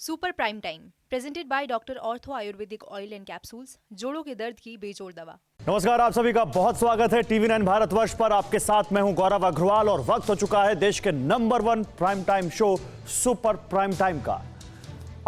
Super prime time presented by doctor ortho Ayurvedic oil and capsules, जोड़ों के दर्द की बेजोड़ दवा। नमस्कार, आप सभी का बहुत स्वागत है TV9 भारतवर्ष पर। आपके साथ मैं हूं गौरव अग्रवाल और वक्त हो चुका है देश के number 1 prime time show super prime time का।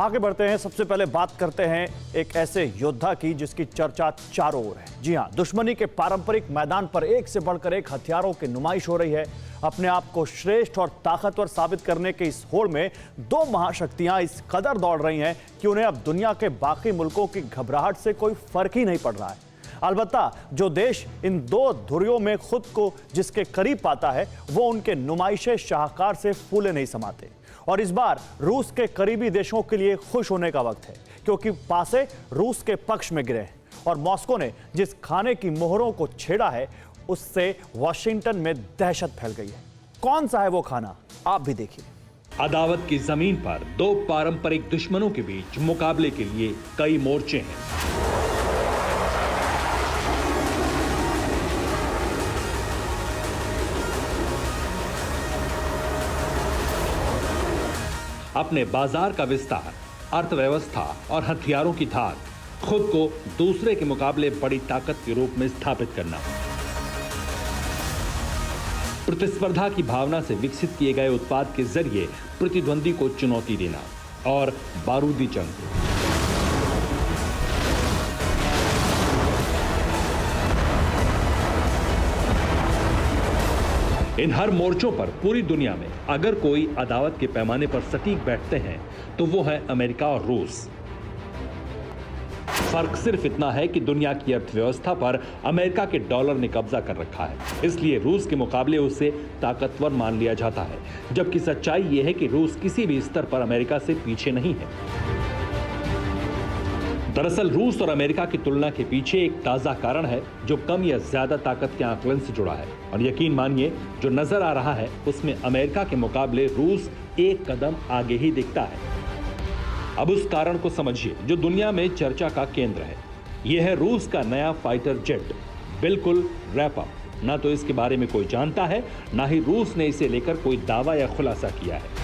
आगे बढ़ते हैं। सबसे पहले बात करते हैं एक ऐसे योद्धा की जिसकी चर्चा चारों ओर है। जी हां, दुश्मनी के पारंपरिक मैदान पर एक से बढ़कर एक हथियारों की नुमाइश हो रही है। अपने आप को श्रेष्ठ और ताकतवर साबित करने के इस होड़ में दो महाशक्तियां इस कदर दौड़ रही हैं कि उन्हें अब दुनिया के बाकी मुल्कों की घबराहट से कोई फर्क ही नहीं पड़ रहा है। अलबत्ता जो देश इन दो धुरियों में खुद को जिसके करीब पाता है वो उनके नुमाइशे शाहकार से फूले नहीं समाते। और इस बार रूस के करीबी देशों के लिए खुश होने का वक्त है, क्योंकि पासे रूस के पक्ष में गिरे हैं और मॉस्को ने जिस खाने की मोहरों को छेड़ा है उससे वॉशिंगटन में दहशत फैल गई है। कौन सा है वो खाना, आप भी देखिए। अदावत की जमीन पर दो पारंपरिक दुश्मनों के बीच मुकाबले के लिए कई मोर्चे हैं। अपने बाजार का विस्तार, अर्थव्यवस्था और हथियारों की धार, खुद को दूसरे के मुकाबले बड़ी ताकत के रूप में स्थापित करना, प्रतिस्पर्धा की भावना से विकसित किए गए उत्पाद के जरिए प्रतिद्वंदी को चुनौती देना और बारूदी जंग। इन हर मोर्चों पर पूरी दुनिया में अगर कोई अदावत के पैमाने पर सटीक बैठते हैं तो वो है अमेरिका और रूस। फर्क सिर्फ इतना है कि दुनिया की अर्थव्यवस्था पर अमेरिका के डॉलर ने कब्जा कर रखा है, इसलिए रूस के मुकाबले उसे ताकतवर मान लिया जाता है। जबकि सच्चाई यह है कि रूस किसी भी स्तर पर अमेरिका से पीछे नहीं है। दरअसल रूस और अमेरिका की तुलना के पीछे एक ताजा कारण है जो कम या ज्यादा ताकत के आकलन से जुड़ा है। और यकीन मानिए, जो नजर आ रहा है उसमें अमेरिका के मुकाबले रूस एक कदम आगे ही दिखता है। अब उस कारण को समझिए जो दुनिया में चर्चा का केंद्र है। यह है रूस का नया फाइटर जेट, बिल्कुल रैप अप। ना तो इसके बारे में कोई जानता है, ना ही रूस ने इसे लेकर कोई दावा या खुलासा किया है।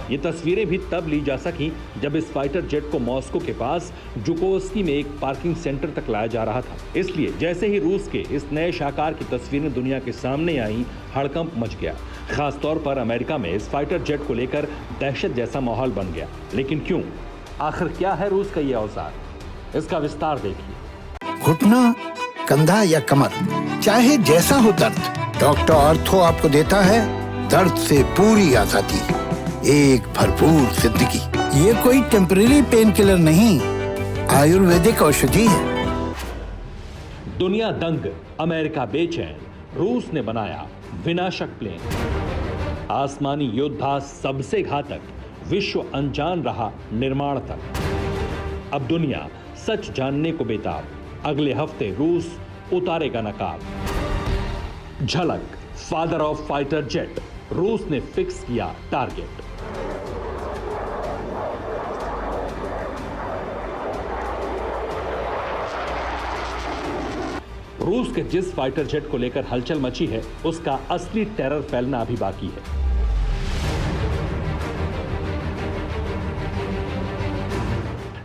ये तस्वीरें भी तब ली जा सकी जब इस फाइटर जेट को मॉस्को के पास जुकोवस्की में एक पार्किंग सेंटर तक लाया जा रहा था। इसलिए जैसे ही रूस के इस नए शाकार की तस्वीरें दुनिया के सामने आई, हड़कंप मच गया। खास तौर पर अमेरिका में इस फाइटर जेट को लेकर दहशत जैसा माहौल बन गया। लेकिन क्यों? आखिर क्या है रूस का ये औजार? इसका विस्तार देखिए। घुटना, कंधा या कमर, चाहे जैसा हो दर्द, डॉक्टर ऑर्थो आपको देता है दर्द से पूरी आजादी, एक भरपूर जिंदगी। ये कोई टेम्परेरी पेन किलर नहीं, आयुर्वेदिक औषधि है। दुनिया दंग, अमेरिका बेचैन, रूस ने बनाया विनाशक प्लेन। आसमानी योद्धा सबसे घातक, विश्व अनजान रहा निर्माण तक। अब दुनिया सच जानने को बेताब। अगले हफ्ते रूस उतारेगा नकाब। झलक, फादर ऑफ फाइटर जेट, रूस ने फिक्स किया टारगेट। रूस के जिस फाइटर जेट को लेकर हलचल मची है उसका असली टेरर फैलना अभी बाकी है।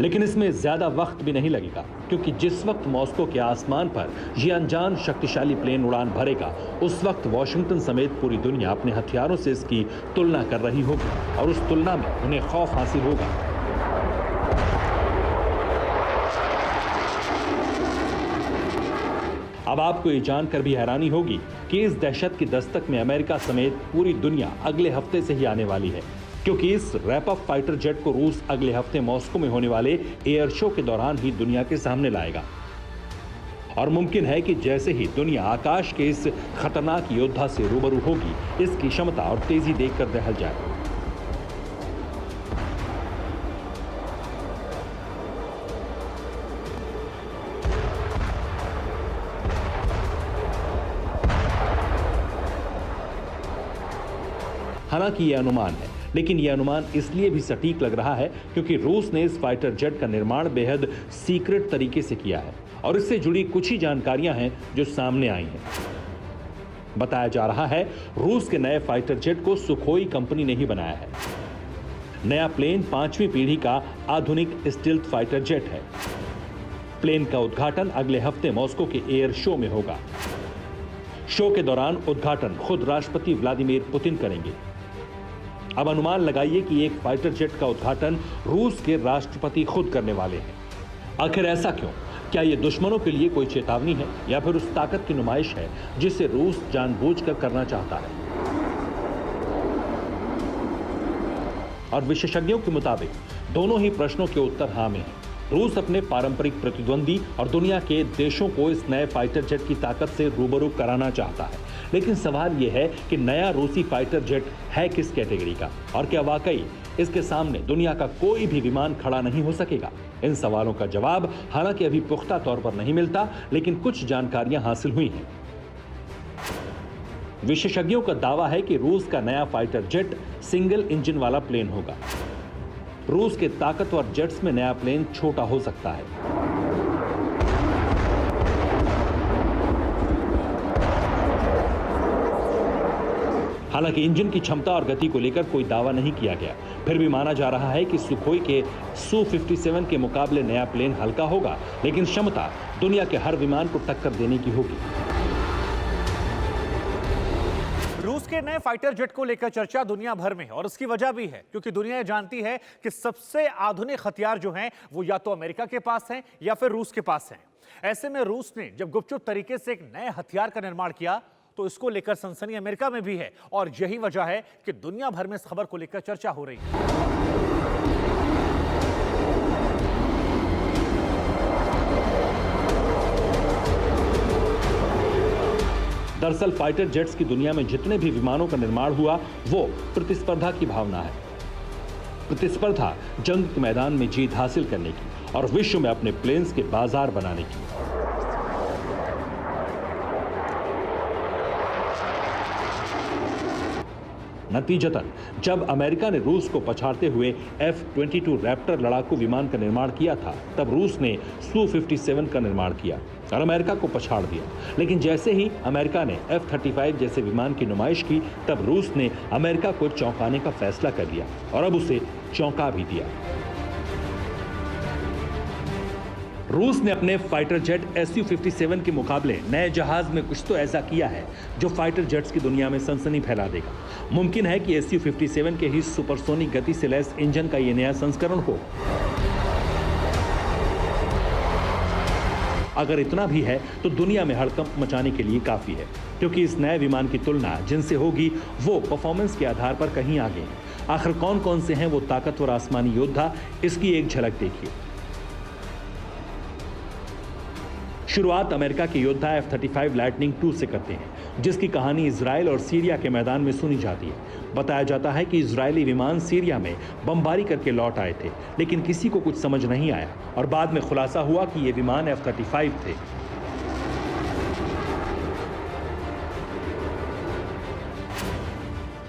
लेकिन इसमें ज्यादा वक्त भी नहीं लगेगा, क्योंकि जिस वक्त मॉस्को के आसमान पर यह अनजान शक्तिशाली प्लेन उड़ान भरेगा, उस वक्त वॉशिंगटन समेत पूरी दुनिया अपने हथियारों से इसकी तुलना कर रही होगी और उस तुलना में उन्हें खौफ हासिल होगा। अब आपको ये जानकर भी हैरानी होगी कि इस दहशत की दस्तक में अमेरिका समेत पूरी दुनिया अगले हफ्ते से ही आने वाली है, क्योंकि इस रैप अप फाइटर जेट को रूस अगले हफ्ते मॉस्को में होने वाले एयर शो के दौरान ही दुनिया के सामने लाएगा। और मुमकिन है कि जैसे ही दुनिया आकाश के इस खतरनाक योद्धा से रूबरू होगी, इसकी क्षमता और तेजी देखकर दहल जाए। हालांकि यह अनुमान है, लेकिन यह अनुमान इसलिए भी सटीक लग रहा है क्योंकि रूस ने इस फाइटर जेट का निर्माण बेहद सीक्रेट तरीके से किया है और इससे जुड़ी कुछ ही जानकारियां हैं जो सामने आई हैं। बताया जा रहा है रूस के नए फाइटर जेट को सुखोई कंपनी ने ही बनाया है। नया प्लेन 5वीं पीढ़ी का आधुनिक स्टील्थ फाइटर जेट है। प्लेन का उद्घाटन अगले हफ्ते मॉस्को के एयर शो में होगा। शो के दौरान उद्घाटन खुद राष्ट्रपति व्लादिमीर पुतिन करेंगे। अब अनुमान लगाइए कि एक फाइटर जेट का उद्घाटन रूस के राष्ट्रपति खुद करने वाले हैं। आखिर ऐसा क्यों? क्या यह दुश्मनों के लिए कोई चेतावनी है या फिर उस ताकत की नुमाइश है जिसे रूस जानबूझकर करना चाहता है? और विशेषज्ञों के मुताबिक दोनों ही प्रश्नों के उत्तर हाँ में हैं। रूस अपने पारंपरिक प्रतिद्वंदी और दुनिया के देशों को इस नए फाइटर जेट की ताकत से रूबरू कराना चाहता है, लेकिन सवाल यह है कि नया रूसी फाइटर जेट है किस कैटेगरी का और क्या वाकई इसके सामने दुनिया का कोई भी विमान खड़ा नहीं हो सकेगा? इन सवालों का जवाब हालांकि अभी पुख्ता तौर पर नहीं मिलता, लेकिन कुछ जानकारियां हासिल हुई हैं। विशेषज्ञों का दावा है कि रूस का नया फाइटर जेट सिंगल इंजन वाला प्लेन होगा। रूस के ताकतवर जेट्स में नया प्लेन छोटा हो सकता है। हालांकि इंजन की क्षमता और गति को लेकर कोई दावा नहीं किया गया, फिर भी माना जा रहा है कि सुखोई के Su-57 के मुकाबले नया प्लेन हल्का होगा, लेकिन क्षमता दुनिया के हर विमान को टक्कर देने की होगी। रूस के नए फाइटर जेट को लेकर चर्चा दुनिया भर में है और उसकी वजह भी है क्योंकि दुनिया ये जानती है कि सबसे आधुनिक हथियार जो हैं वो या तो अमेरिका के पास हैं या फिर रूस के पास हैं। ऐसे में रूस ने जब गुपचुप तरीके से एक नए हथियार का निर्माण किया तो इसको लेकर सनसनी अमेरिका में भी है और यही वजह है कि दुनिया भर में इस खबर को लेकर चर्चा हो रही है। दरअसल फाइटर जेट्स की दुनिया में जितने भी विमानों का निर्माण हुआ वो प्रतिस्पर्धा की भावना है। प्रतिस्पर्धा जंग के मैदान में जीत हासिल करने की और विश्व में अपने प्लेन्स के बाजार बनाने की। नतीजतन जब अमेरिका ने रूस को पछाड़ते हुए F-22 रैप्टर लड़ाकू विमान का निर्माण किया था, तब रूस ने Su-57 का निर्माण किया और अमेरिका को पछाड़ दिया। लेकिन जैसे ही अमेरिका ने F-35 जैसे विमान की नुमाइश की, तब रूस ने अमेरिका को चौंकाने का फैसला कर लिया और अब उसे चौंका भी दिया। रूस ने अपने फाइटर जेट Su-57 के मुकाबले नए जहाज में कुछ तो ऐसा किया है जो फाइटर जेट्स की दुनिया में सनसनी फैला देगा। मुमकिन है कि Su-57 के ही सुपरसोनिक गति से लैस इंजन का यह नया संस्करण हो। अगर इतना भी है तो दुनिया में हड़कंप मचाने के लिए काफी है, क्योंकि इस नए विमान की तुलना जिनसे होगी वो परफॉर्मेंस के आधार पर कहीं आगे हैं। आखिर कौन कौन से हैं वो ताकतवर आसमानी योद्धा, इसकी एक झलक देखिए। शुरुआत अमेरिका के योद्धा F-35 लाइटनिंग II से करते हैं, जिसकी कहानी इजराइल और सीरिया के मैदान में सुनी जाती है। बताया जाता है कि इजरायली विमान सीरिया में बमबारी करके लौट आए थे, लेकिन किसी को कुछ समझ नहीं आया और बाद में खुलासा हुआ कि ये विमान F-35 थे।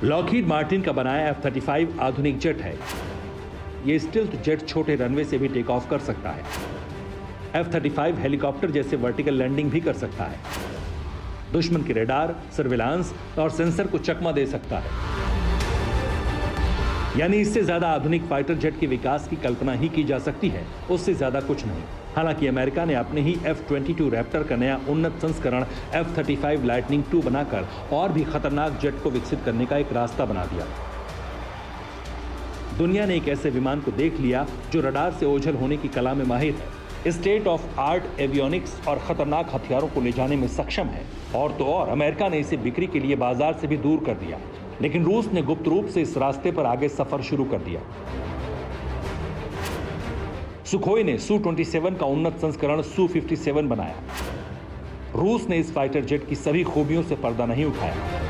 लॉकहीड मार्टिन का बनाया F-35 आधुनिक जेट है। ये स्टील्थ जेट छोटे रनवे से भी टेक ऑफ कर सकता है। F-35 हेलीकॉप्टर जैसे वर्टिकल लैंडिंग भी कर सकता है। दुश्मन के रडार, सर्विलांस और सेंसर को चकमा दे सकता है। यानी इससे ज्यादा आधुनिक फाइटर जेट के विकास की कल्पना ही की जा सकती है, उससे ज्यादा कुछ नहीं। हालांकि अमेरिका ने अपने ही F-22 रैप्टर का नया उन्नत संस्करण F-35 लाइटनिंग II बनाकर और भी खतरनाक जेट को विकसित करने का एक रास्ता बना दिया। दुनिया ने एक ऐसे विमान को देख लिया जो रडार से ओझल होने की कला में माहिर है, स्टेट ऑफ आर्ट एवियोनिक्स और खतरनाक हथियारों को ले जाने में सक्षम है। और तो और अमेरिका ने इसे बिक्री के लिए बाजार से भी दूर कर दिया, लेकिन रूस ने गुप्त रूप से इस रास्ते पर आगे सफर शुरू कर दिया। सुखोई ने Su-27 का उन्नत संस्करण Su-57 बनाया। रूस ने इस फाइटर जेट की सभी खूबियों से पर्दा नहीं उठाया।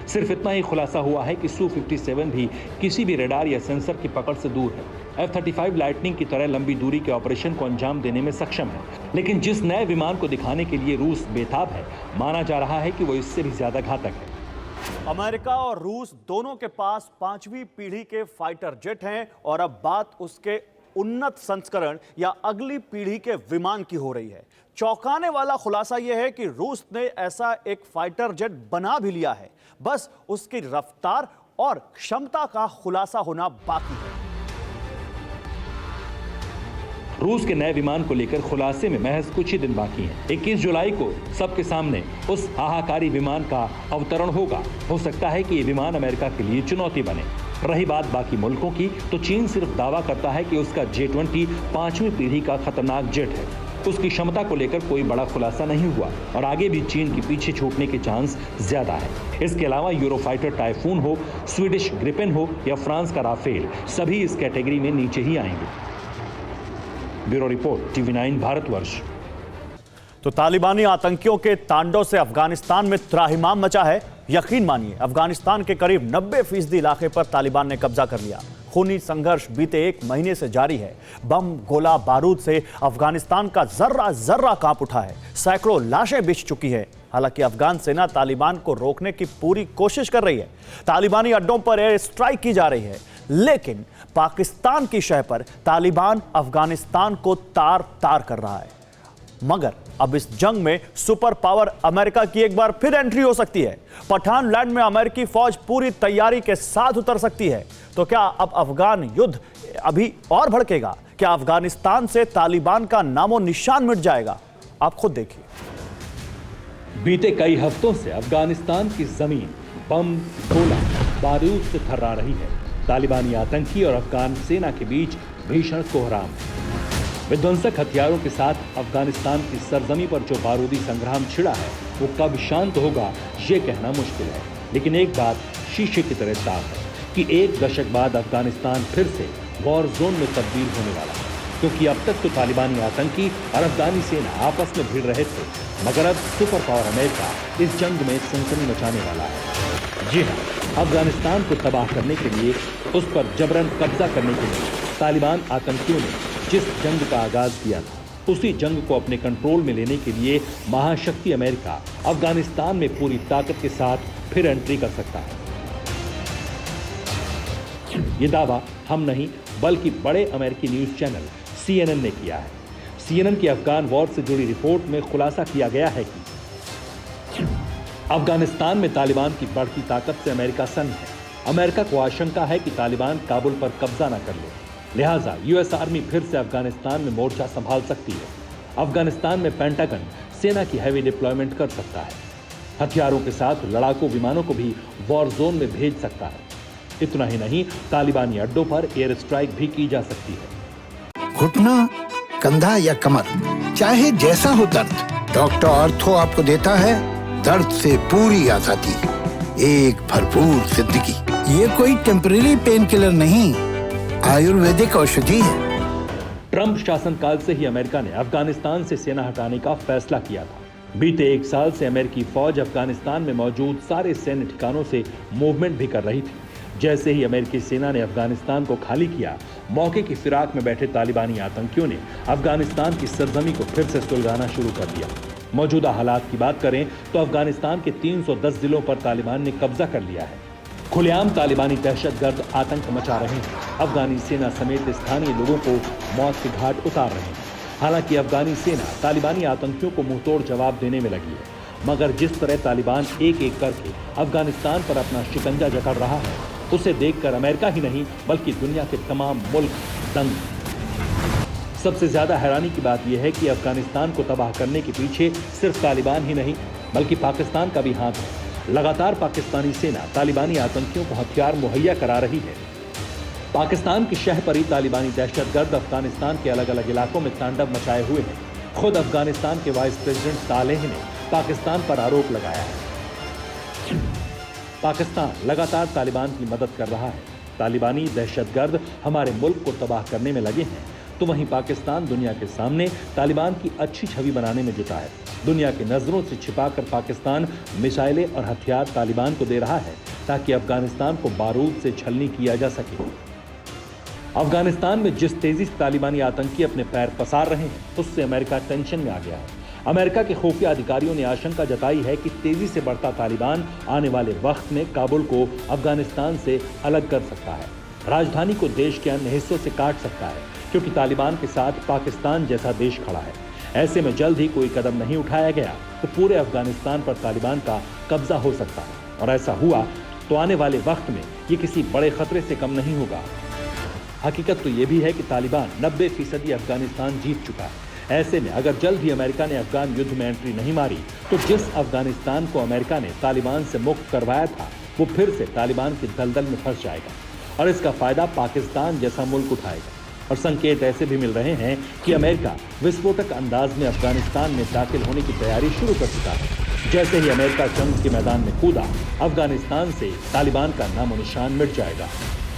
सिर्फ इतना ही खुलासा हुआ है कि Su-57 भी किसी भी रडार या सेंसर की पकड़ से दूर है। F-35 लाइटनिंग की तरह लंबी दूरी के ऑपरेशन को अंजाम देने में सक्षम है, लेकिन जिस नए विमान को दिखाने के लिए रूस बेताब है, माना जा रहा है कि वो इससे भी ज्यादा घातक है। अमेरिका और रूस दोनों के पास 5वीं पीढ़ी के फाइटर जेट हैं और अब बात उसके उन्नत संस्करण या अगली पीढ़ी के विमान की हो रही है। चौंकाने वाला खुलासा यह है कि रूस ने ऐसा एक फाइटर जेट बना भी लिया है, बस उसकी रफ्तार और क्षमता का खुलासा होना बाकी है। रूस के नए विमान को लेकर खुलासे में महज कुछ ही दिन बाकी हैं। 21 जुलाई को सबके सामने उस हाहाकारी विमान का अवतरण होगा। हो सकता है कि ये विमान अमेरिका के लिए चुनौती बने। रही बात बाकी मुल्कों की, तो चीन सिर्फ दावा करता है कि उसका J-20 5वीं पीढ़ी का खतरनाक जेट है। उसकी क्षमता को लेकर कोई बड़ा खुलासा नहीं हुआ और आगे भी चीन के पीछे छूटने के चांस ज्यादा है। इसके अलावा यूरोफाइटर टाइफून हो, स्वीडिश ग्रिपेन हो या फ्रांस का राफेल, सभी इस कैटेगरी में नीचे ही आएंगे। Bureau report, TV9 Bharatvarsh. तो तालिबानी आतंकियों के तांडव से अफगानिस्तान में त्राहिमाम मचा है। यकीन मानिए, अफगानिस्तान के करीब 90% इलाके पर तालिबान ने कब्जा कर लिया। खूनी संघर्ष बीते 1 महीने से जारी है। बम, गोला बारूद से अफगानिस्तान का जर्रा जर्रा कांप उठा है। सैकड़ों लाशें बिछ चुकी है। हालांकि अफगान सेना तालिबान को रोकने की पूरी कोशिश कर रही है। तालिबानी अड्डों पर एयर स्ट्राइक की जा रही है, लेकिन पाकिस्तान की शह पर तालिबान अफगानिस्तान को तार तार कर रहा है। मगर अब इस जंग में सुपर पावर अमेरिका की एक बार फिर एंट्री हो सकती है। पठान लैंड में अमेरिकी फौज पूरी तैयारी के साथ उतर सकती है। तो क्या अब अफगान युद्ध अभी और भड़केगा? क्या अफगानिस्तान से तालिबान का नामो निशान मिट जाएगा? आप खुद देखिए। बीते कई हफ्तों से अफगानिस्तान की जमीन बम, गोला, बारूद से थर्रा रही है। तालिबानी आतंकी और अफगान सेना के बीच भीषण कोहराम। विध्वंसक हथियारों के साथ अफगानिस्तान की सरजमी पर जो बारूदी संग्राम छिड़ा है, वो कब शांत होगा ये कहना मुश्किल है। लेकिन एक बात शीशे की तरह साफ है कि 1 दशक बाद अफगानिस्तान फिर से वॉर जोन में तब्दील होने वाला है। क्योंकि अब तक तो तालिबानी आतंकी और अफगानी सेना आपस में भिड़ रहे थे, मगर अब सुपर पावर अमेरिका इस जंग में सनसनी मचाने वाला है। जी हाँ, अफगानिस्तान को तबाह करने के लिए, उस पर जबरन कब्जा करने के लिए तालिबान आतंकियों ने जिस जंग का आगाज किया था, उसी जंग को अपने कंट्रोल में लेने के लिए महाशक्ति अमेरिका अफगानिस्तान में पूरी ताकत के साथ फिर एंट्री कर सकता है। ये दावा हम नहीं, बल्कि बड़े अमेरिकी न्यूज चैनल CNN ने किया है। CNN की अफगान वॉर से जुड़ी रिपोर्ट में खुलासा किया गया है कि अफगानिस्तान में तालिबान की बढ़ती ताकत से अमेरिका सन्न है। अमेरिका को आशंका है कि तालिबान काबुल पर कब्जा न कर ले, लिहाजा US आर्मी फिर से अफगानिस्तान में मोर्चा संभाल सकती है। अफगानिस्तान में पेंटागन सेना की हैवी डिप्लॉयमेंट कर सकता है। हथियारों के साथ लड़ाकू विमानों को भी वॉर जोन में भेज सकता है। इतना ही नहीं, तालिबानी अड्डों पर एयर स्ट्राइक भी की जा सकती है। घुटना, कंधा या कमर, चाहे जैसा हो दर्द, डॉक्टर ऑर्थो आपको देता है दर्द से पूरी आजादी, एक भरपूर जिंदगी। ये कोई टेम्परेरी पेन किलर नहीं, आयुर्वेदिक औषधि है। ट्रंप शासनकाल से ही अमेरिका ने अफगानिस्तान से सेना हटाने का फैसला किया था। बीते 1 साल से अमेरिकी फौज अफगानिस्तान में मौजूद सारे सैन्य ठिकानों से मूवमेंट भी कर रही थी। जैसे ही अमेरिकी सेना ने अफगानिस्तान को खाली किया, मौके की फिराक में बैठे तालिबानी आतंकियों ने अफगानिस्तान की सरजमी को फिर से सुलगाना शुरू कर दिया। मौजूदा हालात की बात करें तो अफगानिस्तान के 310 जिलों पर तालिबान ने कब्जा कर लिया है। खुलेआम तालिबानी दहशतगर्द आतंक मचा रहे हैं। अफगानी सेना समेत स्थानीय लोगों को मौत के घाट उतार रहे हैं। हालांकि अफगानी सेना तालिबानी आतंकियों को मुंहतोड़ जवाब देने में लगी है, मगर जिस तरह तालिबान एक एक करके अफगानिस्तान पर अपना शिकंजा जकड़ रहा है, उसे देखकर अमेरिका ही नहीं बल्कि दुनिया के तमाम मुल्क दंग। सबसे ज्यादा हैरानी की बात यह है कि अफगानिस्तान को तबाह करने के पीछे सिर्फ तालिबान ही नहीं बल्कि पाकिस्तान का भी हाथ है। लगातार पाकिस्तानी सेना तालिबानी आतंकियों को हथियार मुहैया करा रही है। पाकिस्तान की शह पर ही तालिबानी दहशतगर्द अफगानिस्तान के अलग अलग इलाकों में तांडव मचाए हुए हैं। खुद अफगानिस्तान के वाइस प्रेसिडेंट सालेह ने पाकिस्तान पर आरोप लगाया है। पाकिस्तान लगातार तालिबान की मदद कर रहा है। तालिबानी दहशतगर्द हमारे मुल्क को तबाह करने में लगे हैं, तो वहीं पाकिस्तान दुनिया के सामने तालिबान की अच्छी छवि बनाने में जुटा है। दुनिया की नजरों से छिपाकर पाकिस्तान मिसाइलें और हथियार तालिबान को दे रहा है ताकि अफगानिस्तान को बारूद से छलनी किया जा सके। अफगानिस्तान में जिस तेजी से तालिबानी आतंकी अपने पैर पसार रहे हैं, उससे अमेरिका टेंशन में आ गया है। अमेरिका के खुफिया अधिकारियों ने आशंका जताई है कि तेजी से बढ़ता तालिबान आने वाले वक्त में काबुल को अफगानिस्तान से अलग कर सकता है, राजधानी को देश के अन्य हिस्सों से काट सकता है। क्योंकि तालिबान के साथ पाकिस्तान जैसा देश खड़ा है। ऐसे में जल्द ही कोई कदम नहीं उठाया गया तो पूरे अफगानिस्तान पर तालिबान का कब्जा हो सकता है, और ऐसा हुआ तो आने वाले वक्त में ये किसी बड़े खतरे से कम नहीं होगा। हकीकत तो ये भी है कि तालिबान 90% अफगानिस्तान जीत चुका है। ऐसे में अगर जल्द ही अमेरिका ने अफगान युद्ध में एंट्री नहीं मारी तो जिस अफगानिस्तान को अमेरिका ने तालिबान से मुक्त करवाया था वो फिर से तालिबान की दलदल में फंस जाएगा, और इसका फायदा पाकिस्तान जैसा मुल्क उठाएगा। और संकेत ऐसे भी मिल रहे हैं कि अमेरिका विस्फोटक अंदाज में अफगानिस्तान में दाखिल होने की तैयारी शुरू कर चुका है। जैसे ही अमेरिका जंग के मैदान में कूदा, अफगानिस्तान से तालिबान का नामो निशान मिट जाएगा।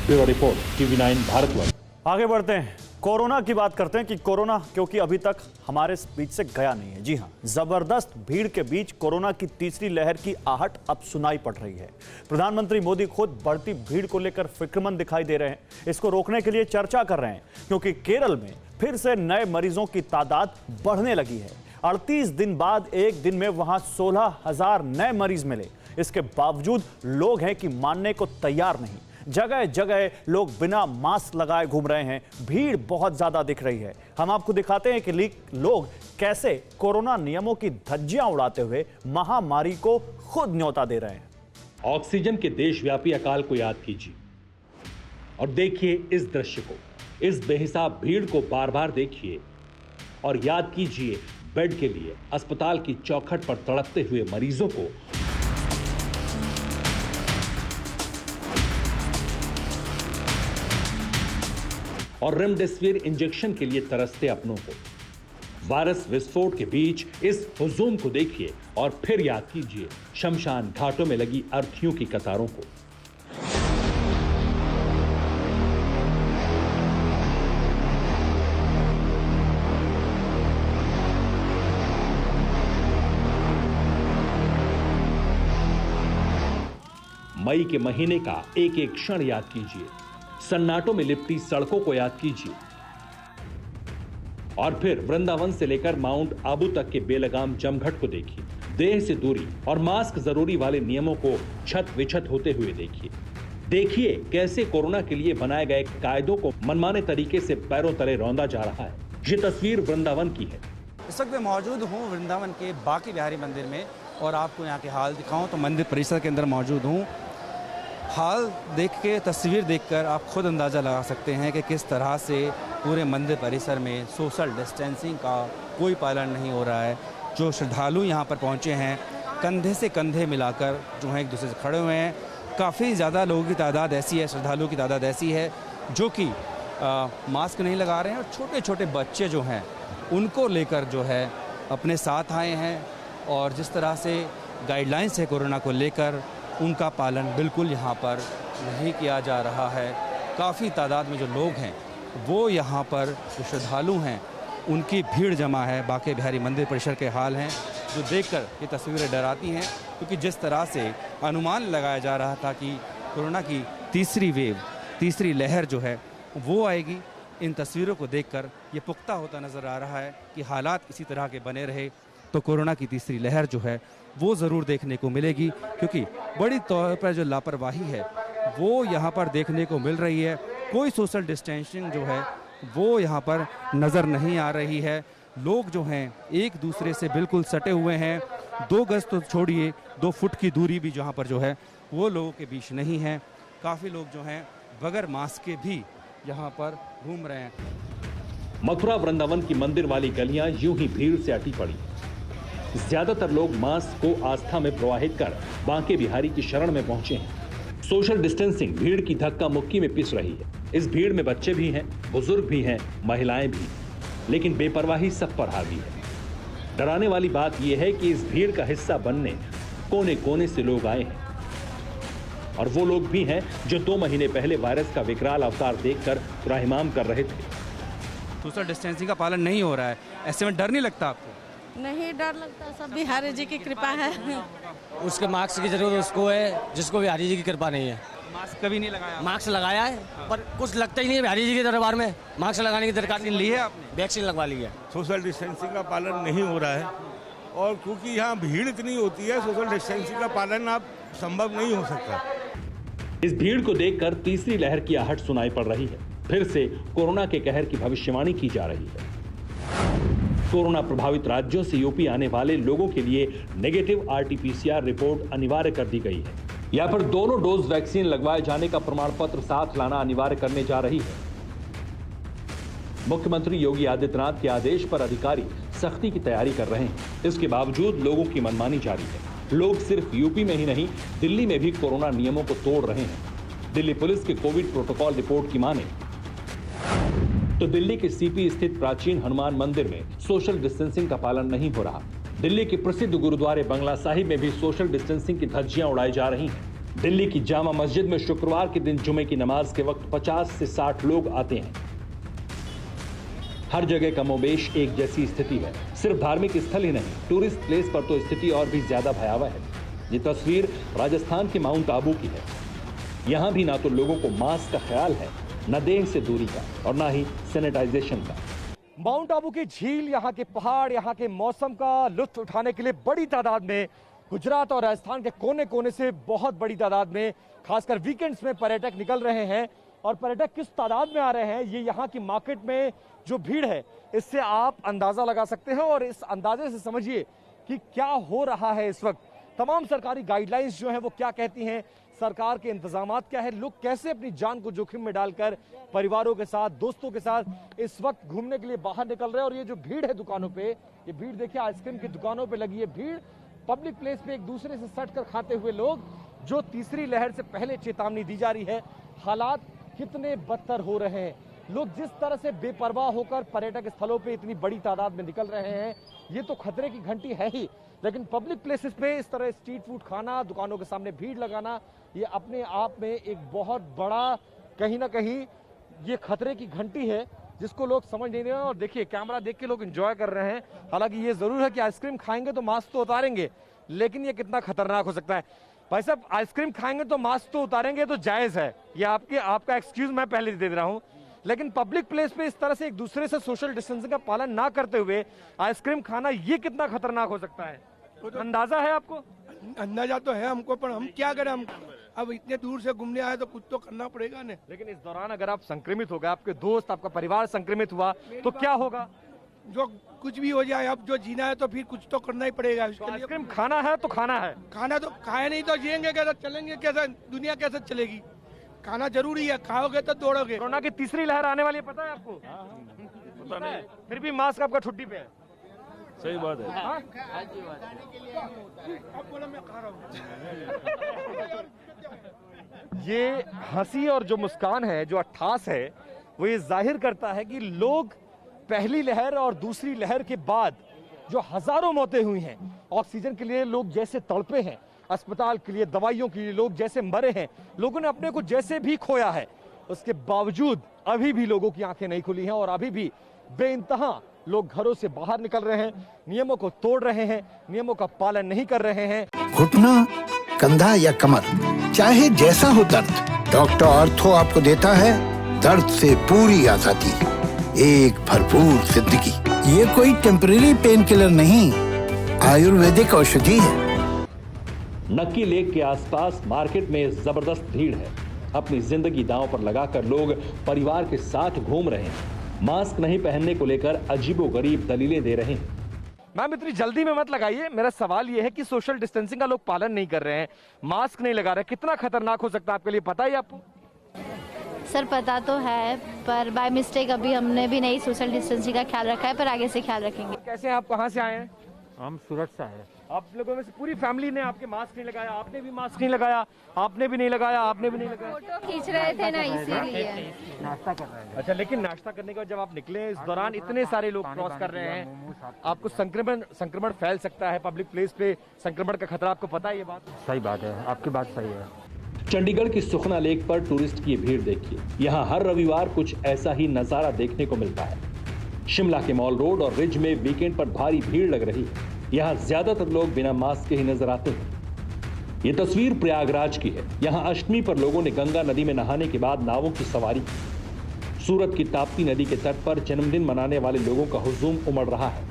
Bureau report, TV9 Bharatvarsh. आगे बढ़ते हैं, कोरोना की बात करते हैं कि कोरोना क्योंकि अभी तक हमारे बीच से गया नहीं है। जी हां, जबरदस्त भीड़ के बीच कोरोना की तीसरी लहर की आहट अब सुनाई पड़ रही है। प्रधानमंत्री मोदी खुद बढ़ती भीड़ को लेकर फिक्रमंद दिखाई दे रहे हैं। इसको रोकने के लिए चर्चा कर रहे हैं क्योंकि केरल में फिर से नए मरीजों की तादाद बढ़ने लगी है। 38 दिन बाद एक दिन में वहां 16,000 नए मरीज मिले। इसके बावजूद लोग हैं कि मानने को तैयार नहीं। जगह जगह लोग बिना मास्क लगाए घूम रहे हैं। भीड़ बहुत ज्यादा दिख रही है। हम आपको दिखाते हैं कि लोग कैसे कोरोना नियमों की धज्जियां उड़ाते हुए महामारी को खुद न्योता दे रहे हैं। ऑक्सीजन के देशव्यापी अकाल को याद कीजिए और देखिए इस दृश्य को, इस बेहिसाब भीड़ को बार बार देखिए और याद कीजिए बेड के लिए अस्पताल की चौखट पर तड़पते हुए मरीजों को। और रेमडेसिविर इंजेक्शन के लिए तरसते अपनों को। वायरस विस्फोट के बीच इस हुजूम को देखिए और फिर याद कीजिए शमशान घाटों में लगी अर्थीयों की कतारों को। मई के महीने का एक एक क्षण याद कीजिए, सन्नाटों में लिपटी सड़कों को याद कीजिए और फिर वृंदावन से लेकर माउंट आबू तक के बेलगाम जमघट को देखिए। देह से दूरी और मास्क जरूरी वाले नियमों को छत विछत होते हुए देखिए कैसे कोरोना के लिए बनाए गए कायदों को मनमाने तरीके से पैरों तले रौंदा जा रहा है। ये तस्वीर वृंदावन की है। इस वक्त मैं मौजूद हूँ वृंदावन के बांके बिहारी मंदिर में और आपको यहाँ के हाल दिखाऊं तो मंदिर परिसर के अंदर मौजूद हूँ। हाल देख के, तस्वीर देखकर आप खुद अंदाज़ा लगा सकते हैं कि किस तरह से पूरे मंदिर परिसर में सोशल डिस्टेंसिंग का कोई पालन नहीं हो रहा है। जो श्रद्धालु यहाँ पर पहुँचे हैं कंधे से कंधे मिलाकर जो हैं एक दूसरे से खड़े हुए हैं। काफ़ी ज़्यादा लोगों की तादाद ऐसी है, श्रद्धालुओं की तादाद ऐसी है जो कि मास्क नहीं लगा रहे हैं और छोटे छोटे बच्चे जो हैं उनको लेकर जो है अपने साथ आए हैं और जिस तरह से गाइडलाइंस है कोरोना को लेकर उनका पालन बिल्कुल यहाँ पर नहीं किया जा रहा है। काफ़ी तादाद में जो लोग हैं वो यहाँ पर जो श्रद्धालु हैं उनकी भीड़ जमा है। बांके बिहारी मंदिर परिसर के हाल हैं जो देखकर ये तस्वीरें डराती हैं क्योंकि जिस तरह से अनुमान लगाया जा रहा था कि कोरोना की तीसरी वेव, तीसरी लहर जो है वो आएगी, इन तस्वीरों को देखकर ये पुख्ता होता नज़र आ रहा है कि हालात इसी तरह के बने रहे तो कोरोना की तीसरी लहर जो है वो ज़रूर देखने को मिलेगी क्योंकि बड़ी तौर पर जो लापरवाही है वो यहाँ पर देखने को मिल रही है। कोई सोशल डिस्टेंसिंग जो है वो यहाँ पर नज़र नहीं आ रही है। लोग जो हैं एक दूसरे से बिल्कुल सटे हुए हैं। 2 गज तो छोड़िए, 2 फुट की दूरी भी जहाँ पर जो है वो लोगों के बीच नहीं है। काफ़ी लोग जो हैं बगैर मास्क के भी यहाँ पर घूम रहे हैं। मथुरा वृंदावन की मंदिर वाली गलियां यूं ही भीड़ से अटी पड़ी। ज्यादातर लोग मास्क को आस्था में प्रवाहित कर बांके बिहारी की शरण में पहुंचे हैं। सोशल डिस्टेंसिंग भीड़ की धक्का मुक्की में पिस रही है। इस भीड़ में बच्चे भी हैं, बुजुर्ग भी हैं, महिलाएं भी, लेकिन बेपरवाही सब पर हावी है। डराने वाली बात यह है कि इस भीड़ का हिस्सा बनने कोने कोने से लोग आए हैं और वो लोग भी हैं जो 2 महीने पहले वायरस का विकराल अवतार देखकर त्राहिमाम कर रहे थे। सोशल डिस्टेंसिंग का पालन नहीं हो रहा है, ऐसे में डर नहीं लगता आपको? नहीं डर लगता, सब बिहारी जी की कृपा है। उसके मास्क की जरूरत उसको है जिसको बिहारी जी की कृपा नहीं है। मास्क कभी नहीं लगाया? मास्क लगाया है पर कुछ लगता ही नहीं है बिहारी जी के दरबार में। मास्क लगाने की दरकार नहीं ली है आपने? वैक्सीन लगवा ली है। सोशल डिस्टेंसिंग का पालन नहीं हो रहा है और क्योंकि यहाँ भीड़ इतनी होती है सोशल डिस्टेंसिंग का पालन अब संभव नहीं हो सकता। इस भीड़ को देखकर तीसरी लहर की आहट सुनाई पड़ रही है। फिर से कोरोना के कहर की भविष्यवाणी की जा रही है। कोरोना प्रभावित राज्यों से यूपी आने वाले लोगों के लिए नेगेटिव आरटी-पीसीआर रिपोर्ट अनिवार्य कर दी गई है। यहाँ पर दोनों डोज वैक्सीन लगवाए जाने का प्रमाण पत्र साथ लाना अनिवार्य करने जा रही है। मुख्यमंत्री योगी आदित्यनाथ के आदेश पर अधिकारी सख्ती की तैयारी कर रहे हैं। इसके बावजूद लोगों की मनमानी जारी है। लोग सिर्फ यूपी में ही नहीं, दिल्ली में भी कोरोना नियमों को तोड़ रहे हैं। दिल्ली पुलिस के कोविड प्रोटोकॉल रिपोर्ट की माने तो दिल्ली के सीपी स्थित प्राचीन हनुमान मंदिर में सोशल डिस्टेंसिंग का पालन नहीं हो रहा। दिल्ली के प्रसिद्ध गुरुद्वारे बंगला साहिब में भी सोशल डिस्टेंसिंग की धज्जियां उड़ाई जा रही हैं। दिल्ली की जामा मस्जिद में शुक्रवार के दिन जुमे की नमाज के वक्त 50 से 60 लोग आते हैं। हर जगह कमोबेश एक जैसी स्थिति है। सिर्फ धार्मिक स्थल ही नहीं, टूरिस्ट प्लेस पर तो स्थिति और भी ज्यादा भयावह है। ये तस्वीर राजस्थान के माउंट आबू की है। यहां भी ना तो लोगों को मास्क का ख्याल है, न देह से दूरी का और ना ही सैनिटाइजेशन का। माउंट आबू की झील, यहाँ के पहाड़, यहाँ के मौसम का लुत्फ उठाने के लिए बड़ी तादाद में गुजरात और राजस्थान के कोने कोने से बहुत बड़ी तादाद में खासकर वीकेंड्स में पर्यटक निकल रहे हैं। और पर्यटक किस तादाद में आ रहे हैं, ये यहाँ की मार्केट में जो भीड़ है इससे आप अंदाजा लगा सकते हैं। और इस अंदाजे से समझिए कि क्या हो रहा है इस वक्त। तमाम सरकारी गाइडलाइंस जो हैं वो क्या कहती हैं, सरकार के इंतजामात क्या है, लोग कैसे अपनी जान को जोखिम में डालकर परिवारों के साथ, दोस्तों के साथ इस वक्त घूमने के लिए बाहर निकल रहे हैं। और ये जो भीड़ है दुकानों पे, ये भीड़ देखिए आइसक्रीम की दुकानों पे लगी है भीड़। पब्लिक प्लेस पे एक दूसरे से सट कर खाते हुए लोग, जो तीसरी लहर से पहले चेतावनी दी जा रही है। हालात कितने बदतर हो रहे हैं। लोग जिस तरह से बेपरवाह होकर पर्यटक स्थलों पे इतनी बड़ी तादाद में निकल रहे हैं, ये तो खतरे की घंटी है ही। लेकिन पब्लिक प्लेसेस पे इस तरह स्ट्रीट फूड खाना, दुकानों के सामने भीड़ लगाना, ये अपने आप में एक बहुत बड़ा कहीं ना कहीं ये खतरे की घंटी है जिसको लोग समझ नहीं रहे हैं। और देखिए कैमरा देख के लोग एंजॉय कर रहे हैं। हालांकि ये जरूर है कि आइसक्रीम खाएंगे तो मास्क तो उतारेंगे, लेकिन ये कितना खतरनाक हो सकता है। भाई साहब, आइसक्रीम खाएंगे तो मास्क तो उतारेंगे तो जायज है, ये आपका एक्सक्यूज मैं पहले दे रहा हूं। लेकिन पब्लिक प्लेस पे इस तरह से एक दूसरे से सोशल डिस्टेंसिंग का पालन ना करते हुए आइसक्रीम खाना, ये कितना खतरनाक हो सकता है, अंदाजा है आपको? अंदाजा तो है हमको, पर हम क्या करें। हम अब इतने दूर से घूमने आए तो कुछ तो करना पड़ेगा ना। लेकिन इस दौरान अगर आप संक्रमित हो गए, आपके दोस्त, आपका परिवार संक्रमित हुआ तो क्या होगा? जो कुछ भी हो जाए, अब जो जीना है तो फिर कुछ तो करना ही पड़ेगा। तो आइसक्रीम खाना है तो खाना है, खाना तो खाए नहीं तो जिएंगे कैसे, चलेंगे कैसे, दुनिया कैसे चलेगी। खाना जरूरी है, खाओगे तो दौड़ोगे। कोरोना की तीसरी लहर आने वाली है, पता है आपको? पता है? फिर भी मास्क आपका छुट्टी पे है। सही बात है। अब बोला मैं खा रहा हूँ। ये हंसी और जो मुस्कान है, जो अट्ठास है, वो ये जाहिर करता है कि लोग पहली लहर और दूसरी लहर के बाद जो हजारों मौतें हुई हैं, ऑक्सीजन के लिए लोग जैसे तड़पे हैं, अस्पताल के लिए, दवाइयों के लिए लोग जैसे मरे हैं, लोगों ने अपने को जैसे भी खोया है, उसके बावजूद अभी भी लोगों की आंखें नहीं खुली हैं और अभी भी बेइंतहा लोग घरों से बाहर निकल रहे हैं, नियमों को तोड़ रहे हैं, नियमों का पालन नहीं कर रहे हैं। घुटना, कंधा या कमर, चाहे जैसा हो दर्द, डॉक्टर ऑर्थो आपको देता है दर्द से पूरी आजादी, एक भरपूर जिंदगी। ये कोई टेम्परेरी पेन किलर नहीं, आयुर्वेदिक औषधि है। नक्की लेक के आसपास मार्केट में जबरदस्त भीड़ है। अपनी जिंदगी दांव पर लगाकर लोग परिवार के साथ घूम रहे हैं। मास्क नहीं पहनने को लेकर अजीबोगरीब दलीलें दे रहे हैं। मैम, इतनी जल्दी में मत लगाइए। मेरा सवाल यह है कि सोशल डिस्टेंसिंग का लोग पालन नहीं कर रहे हैं, मास्क नहीं लगा रहे, कितना खतरनाक हो सकता है आपके लिए, पता है आपको? सर पता तो है, पर बाय मिस्टेक अभी हमने भी नहीं सोशल डिस्टेंसिंग का ख्याल रखा है, पर आगे से ख्याल रखेंगे। कैसे हैं आप, कहाँ से आए हैं? हम सूरत से आए। आप लोगों में से पूरी फैमिली ने आपके मास्क नहीं लगाया, आपने भी मास्क नहीं लगाया, आपने भी नहीं लगाया, आपने भी नहीं लगाया। फोटो खींच रहे थे ना, इसीलिए। नाश्ता कर रहे हैं। अच्छा, लेकिन नाश्ता करने के बाद जब आप निकले, इस दौरान इतने सारे लोग क्रॉस कर रहे हैं, आपको संक्रमण फैल सकता है, पब्लिक प्लेस पे संक्रमण का खतरा आपको पता है ये बात? सही बात है, आपकी बात सही है। चंडीगढ़ की सुखना लेक पर टूरिस्ट की भीड़ देखिए। यहाँ हर रविवार कुछ ऐसा ही नजारा देखने को मिलता है। शिमला के मॉल रोड और रिज में वीकेंड पर भारी भीड़ लग रही है। यहाँ ज्यादातर लोग बिना मास्क के ही नजर आते हैं। ये तस्वीर प्रयागराज की है। यहाँ अष्टमी पर लोगों ने गंगा नदी में नहाने के बाद नावों की सवारी की। सूरत की ताप्ती नदी के तट पर जन्मदिन मनाने वाले लोगों का हुजूम उमड़ रहा है।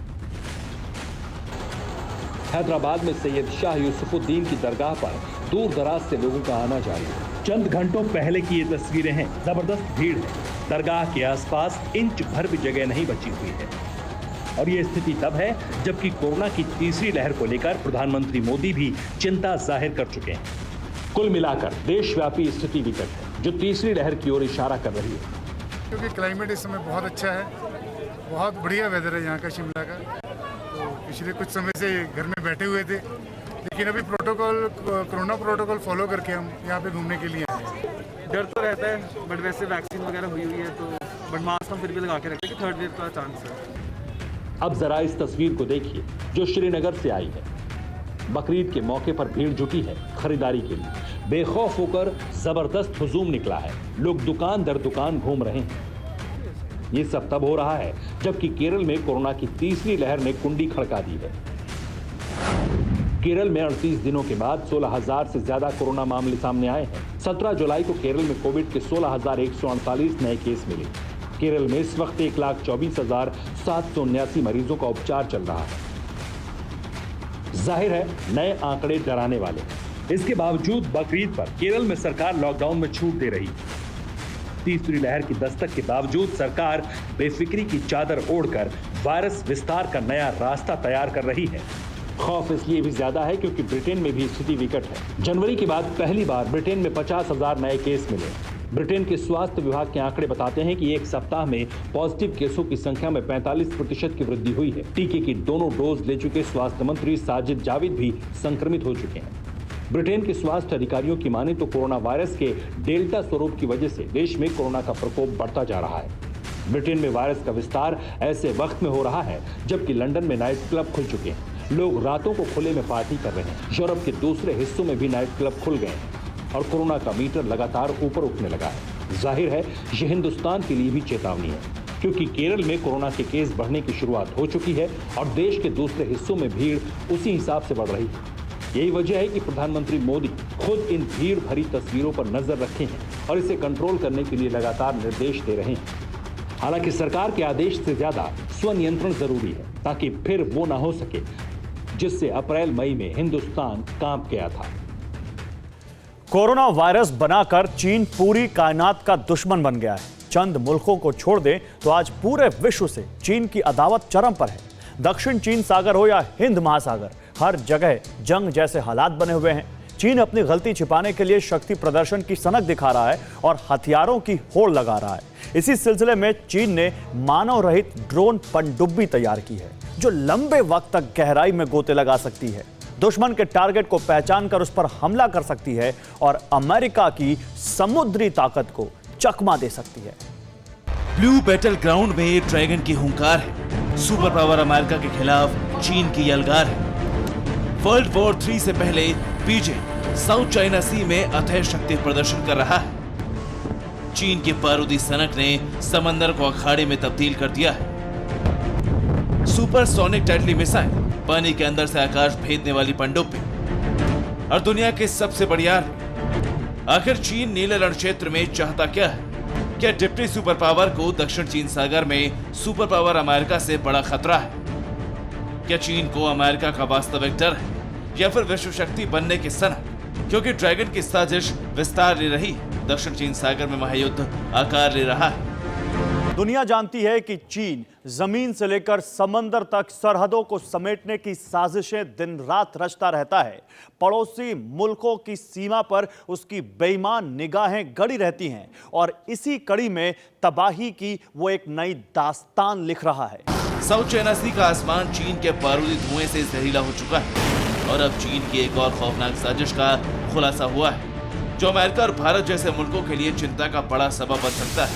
हैदराबाद में सैयद शाह यूसुफुद्दीन की दरगाह पर दूर दराज से लोगों का आना जारी है। चंद घंटों पहले की ये तस्वीरें हैं, जबरदस्त भीड़ है। दरगाह के आसपास इंच भर भी जगह नहीं बची हुई है। और ये स्थिति तब है जबकि कोरोना की तीसरी लहर को लेकर प्रधानमंत्री मोदी भी चिंता जाहिर कर चुके हैं। कुल मिलाकर देशव्यापी स्थिति विकट है, जो तीसरी लहर की ओर इशारा कर रही है। क्योंकि क्लाइमेट इस समय बहुत अच्छा है, बहुत बढ़िया वेदर है यहाँ का, शिमला का। तो पिछले कुछ समय से घर में बैठे हुए थे, लेकिन अभी कोरोना प्रोटोकॉल फॉलो करके हम यहाँ पे घूमने के लिए आए हैं। डर तो रहता है, बट वैसे वैक्सीन वगैरह हुई है तो, बट मास्क हम फिर भी लगा के रखते हैं कि थर्ड वेव का चांस है। अब जरा इस तस्वीर को देखिए जो श्रीनगर से आई है। बकरीद के मौके पर भीड़ जुटी है खरीदारी के लिए। बेखौफ होकर जबरदस्त हुजूम निकला है। लोग दुकान दर दुकान घूम रहे हैं। ये सब तब हो रहा है जबकि केरल में कोरोना की तीसरी लहर ने कुंडी खड़का दी है। केरल में 38 दिनों के बाद 16,000 से ज्यादा कोरोना मामले सामने आए हैं। 17 जुलाई को केरल में कोविड के 16,148 नए केस मिले। केरल में इस वक्त 1,24,779 मरीजों का उपचार चल रहा है। जाहिर है नए आंकड़े डराने वाले। इसके बावजूद बकरीद पर केरल में सरकार लॉकडाउन में छूट दे रही है। तीसरी लहर की दस्तक के बावजूद सरकार बेफिक्री की चादर ओढ़कर वायरस विस्तार का नया रास्ता तैयार कर रही है। खौफ इसलिए भी ज्यादा है क्योंकि ब्रिटेन में भी स्थिति विकट है। जनवरी के बाद पहली बार ब्रिटेन में 50,000 नए केस मिले। ब्रिटेन के स्वास्थ्य विभाग के आंकड़े बताते हैं कि एक सप्ताह में पॉजिटिव केसों की संख्या में 45% की वृद्धि हुई है। टीके की दोनों डोज ले चुके स्वास्थ्य मंत्री साजिद जाविद भी संक्रमित हो चुके हैं। ब्रिटेन के स्वास्थ्य अधिकारियों की माने तो कोरोना वायरस के डेल्टा स्वरूप की वजह से देश में कोरोना का प्रकोप बढ़ता जा रहा है। ब्रिटेन में वायरस का विस्तार ऐसे वक्त में हो रहा है जबकि लंदन में नाइट क्लब खुल चुके हैं। लोग रातों को खुले में पार्टी कर रहे हैं। यूरोप के दूसरे हिस्सों में भी नाइट क्लब खुल गए हैं और कोरोना का मीटर लगातार ऊपर उठने लगा है। जाहिर है यह हिंदुस्तान के लिए भी चेतावनी है क्योंकि केरल में कोरोना के केस बढ़ने की शुरुआत हो चुकी है और देश के दूसरे हिस्सों में भीड़ उसी हिसाब से बढ़ रही है। यही वजह है कि प्रधानमंत्री मोदी खुद इन भीड़ भरी तस्वीरों पर नजर रखे हैं और इसे कंट्रोल करने के लिए लगातार निर्देश दे रहे हैं। हालांकि सरकार के आदेश से ज्यादा स्वनियंत्रण जरूरी है ताकि फिर वो ना हो सके जिससे अप्रैल मई में हिंदुस्तान कांप गया था। कोरोना वायरस बनाकर चीन पूरी कायनात का दुश्मन बन गया है। चंद मुल्कों को छोड़ दें तो आज पूरे विश्व से चीन की अदावत चरम पर है। दक्षिण चीन सागर हो या हिंद महासागर, हर जगह जंग जैसे हालात बने हुए हैं। चीन अपनी गलती छिपाने के लिए शक्ति प्रदर्शन की सनक दिखा रहा है और हथियारों की होड़ लगा रहा है। इसी सिलसिले में चीन ने मानव रहित ड्रोन पनडुब्बी तैयार की है जो लंबे वक्त तक गहराई में गोते लगा सकती है, दुश्मन के टारगेट को पहचान कर उस पर हमला कर सकती है और अमेरिका की समुद्री ताकत को चकमा दे सकती है। ब्लू बैटल ग्राउंड में ड्रैगन की हुंकार है। सुपर पावर अमेरिका के खिलाफ चीन की यलगार है। वर्ल्ड वॉर 3 से पहले बीजिंग साउथ चाइना सी में अथय शक्ति प्रदर्शन कर रहा है। चीन के बारूदी सनक ने समंदर को अखाड़े में तब्दील कर दिया है। सुपरसोनिक डेडली मिसाइल, पानी के अंदर से आकाश भेदने वाली पनडुब्बी और दुनिया के सबसे बड़ी आर्मी। आखिर चीन नीले रण क्षेत्र में चाहता क्या है? क्या डिप्टी सुपर पावर को दक्षिण चीन सागर में सुपर पावर अमेरिका से बड़ा खतरा है? क्या चीन को अमेरिका का वास्तविक डर है या फिर विश्व शक्ति बनने की सनक? क्योंकि ड्रैगन की साजिश विस्तार ले रही, दक्षिण चीन सागर में महायुद्ध आकार ले रहा है। दुनिया जानती है कि चीन जमीन से लेकर समंदर तक सरहदों को समेटने की साजिशें दिन रात रचता रहता है। पड़ोसी मुल्कों की सीमा पर उसकी बेईमान निगाहें गड़ी रहती हैं और इसी कड़ी में तबाही की वो एक नई दास्तान लिख रहा है। साउथ चाइना सी का आसमान चीन के बारूदी धुएं से जहरीला हो चुका है और अब चीन की एक और खौफनाक साजिश का खुलासा हुआ है जो अमेरिका और भारत जैसे मुल्कों के लिए चिंता का बड़ा सबब बन सकता है।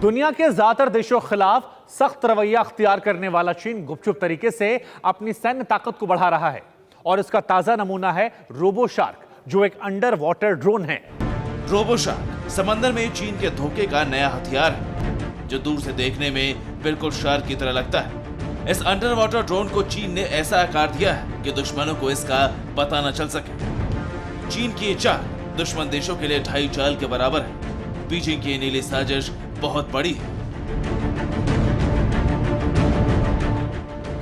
दुनिया के ज्यादातर देशों के खिलाफ सख्त रवैया अख्तियार करने वाला चीन गुपचुप तरीके से अपनी सैन्य ताकत को बढ़ा रहा है और इसका ताजा नमूना है रोबोशार्क, जो एक अंडर वाटर ड्रोन है। रोबोशार्क समंदर में चीन के धोखे का नया हथियार है जो दूर से देखने में बिल्कुल शार्क की तरह लगता है। इस अंडर वाटर ड्रोन को चीन ने ऐसा आकार दिया है कि दुश्मनों को इसका पता न चल सके। चीन की ये चाल दुश्मन देशों के लिए ढाई चाल के बराबर है। बीजिंग की नीली साजिश बहुत बड़ी है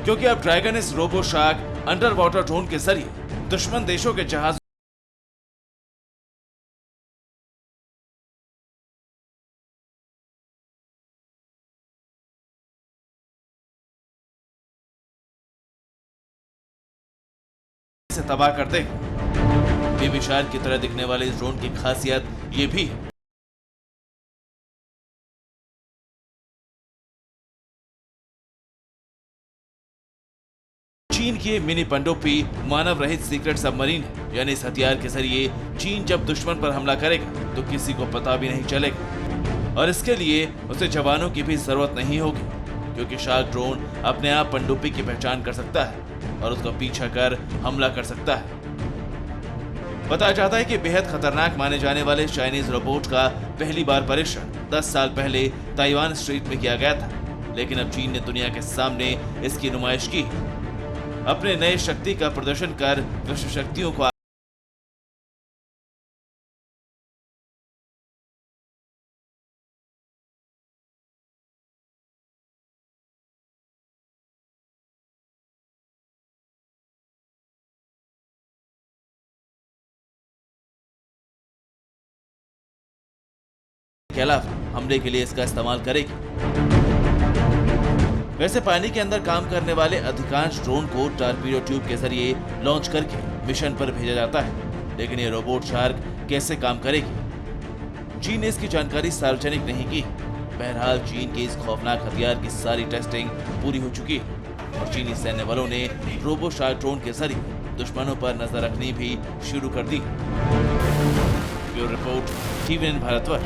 क्योंकि अब ड्रैगन इस रोबोशार्क अंडर वाटर ड्रोन के जरिए दुश्मन देशों के जहाज से तबाह कर देगा। बेबी शार्क की तरह दिखने वाले इस ड्रोन की खासियत ये भी है। चीन की मिनी पनडुब्बी मानव रहित सीक्रेट सबमरीन है, यानी इस हथियार के जरिए चीन जब दुश्मन पर हमला करेगा तो किसी को पता भी नहीं चलेगा, और इसके लिए उसे जवानों की भी जरूरत नहीं होगी, क्योंकि शार्क ड्रोन अपने आप पनडुब्बी की पहचान कर सकता है और उसका पीछा कर हमला कर सकता है। बताया जाता है कि बेहद खतरनाक माने जाने वाले चाइनीज रोबोट का पहली बार परीक्षण 10 साल पहले ताइवान स्ट्रीट में किया गया था, लेकिन अब चीन ने दुनिया के सामने इसकी नुमाइश की। अपने नए शक्ति का प्रदर्शन कर विश्व शक्तियों को के अलावा हमले के लिए इसका इस्तेमाल करेगी। वैसे पानी के अंदर काम करने वाले अधिकांश ड्रोन को टॉर्पीडो ट्यूब के जरिए लॉन्च करके मिशन पर भेजा जाता है, लेकिन ये रोबोट शार्क कैसे काम करेगी, चीन ने इसकी जानकारी सार्वजनिक नहीं की। बहरहाल चीन के इस खौफनाक हथियार की सारी टेस्टिंग पूरी हो चुकी है और चीनी सैन्य बलों ने रोबो शार्क ड्रोन के जरिए दुश्मनों पर नजर रखनी भी शुरू कर दी। Bureau report, TVN Bharatvarsh.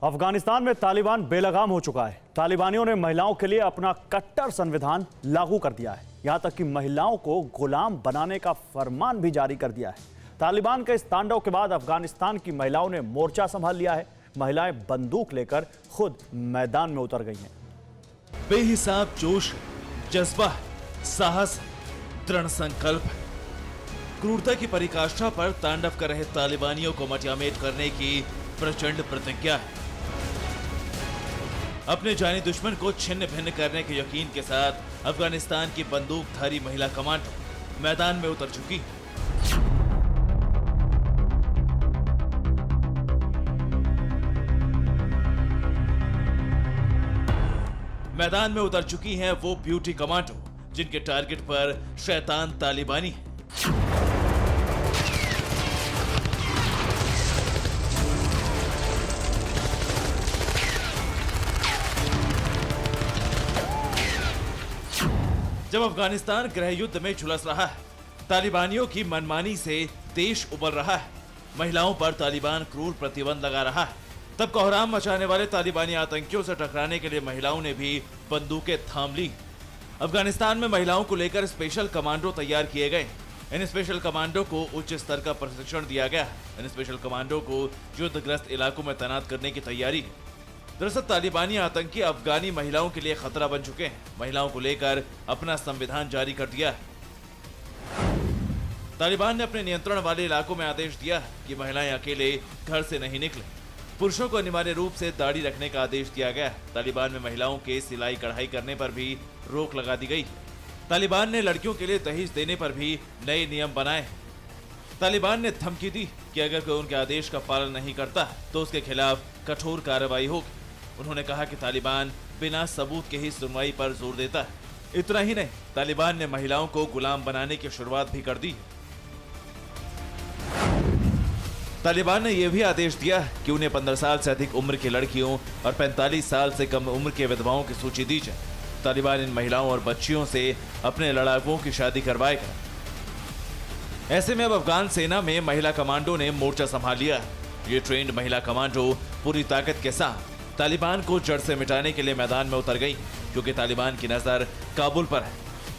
Afghanistan में तालिबान बेलगाम हो चुका है। तालिबानियों ने महिलाओं के लिए अपना कट्टर संविधान लागू कर दिया है। यहां तक कि महिलाओं को गुलाम बनाने का फरमान भी जारी कर दिया है। तालिबान के इस तांडव के बाद अफगानिस्तान की महिलाओं ने मोर्चा संभाल लिया है। महिलाएं बंदूक लेकर खुद मैदान में उतर गई हैं। बेहिसाब जोश, जज्बा, साहस, दृढ़ संकल्प, क्रूरता की पराकाष्ठा पर तांडव कर रहे तालिबानियों को मटियामेट करने की प्रचंड प्रतिज्ञा है। अपने जानी दुश्मन को छिन्न भिन्न करने के यकीन के साथ अफगानिस्तान की बंदूकधारी महिला कमांडो मैदान में उतर चुकी। मैदान में उतर चुकी हैं वो ब्यूटी कमांडो जिनके टारगेट पर शैतान तालिबानी है। जब अफगानिस्तान गृह युद्ध में झुलस रहा है, तालिबानियों की मनमानी से देश उबल रहा है, महिलाओं पर तालिबान क्रूर प्रतिबंध लगा रहा है, तब कोहराम मचाने वाले तालिबानी आतंकियों से टकराने के लिए महिलाओं ने भी बंदूकें थाम ली। अफगानिस्तान में महिलाओं को लेकर स्पेशल कमांडो तैयार किए गए। इन स्पेशल कमांडो को उच्च स्तर का प्रशिक्षण दिया गया। इन स्पेशल कमांडो को युद्धग्रस्त इलाकों में तैनात करने की तैयारी है। दरअसल तालिबानी आतंकी अफगानी महिलाओं के लिए खतरा बन चुके हैं। महिलाओं को लेकर अपना संविधान जारी कर दिया है। तालिबान ने अपने नियंत्रण वाले इलाकों में आदेश दिया कि महिलाएं अकेले घर से नहीं निकलें। पुरुषों को अनिवार्य रूप से दाढ़ी रखने का आदेश दिया गया। तालिबान में महिलाओं के सिलाई कढ़ाई करने पर भी रोक लगा दी गई। तालिबान ने लड़कियों के लिए दहेज देने पर भी नए नियम बनाए। तालिबान ने धमकी दी कि अगर कोई उनके आदेश का पालन नहीं करता तो उसके खिलाफ कठोर कार्रवाई होगी। उन्होंने कहा कि तालिबान बिना सबूत के ही सुनवाई पर जोर देता है। इतना ही नहीं, तालिबान ने महिलाओं को गुलाम बनाने की शुरुआत भी कर दी। तालिबान ने यह भी आदेश दिया कि उन्हें 15 साल से अधिक उम्र की लड़कियों और 45 साल से कम उम्र के विधवाओं की सूची दी जाए। तालिबान इन महिलाओं और बच्चियों से अपने लड़ाकुओं की शादी करवाएगा। ऐसे में अब अफगान सेना में महिला कमांडो ने मोर्चा संभाल लिया। ये ट्रेंड महिला कमांडो पूरी ताकत के साथ तालिबान को जड़ से मिटाने के लिए मैदान में उतर गई, क्योंकि तालिबान की नजर काबुल पर है।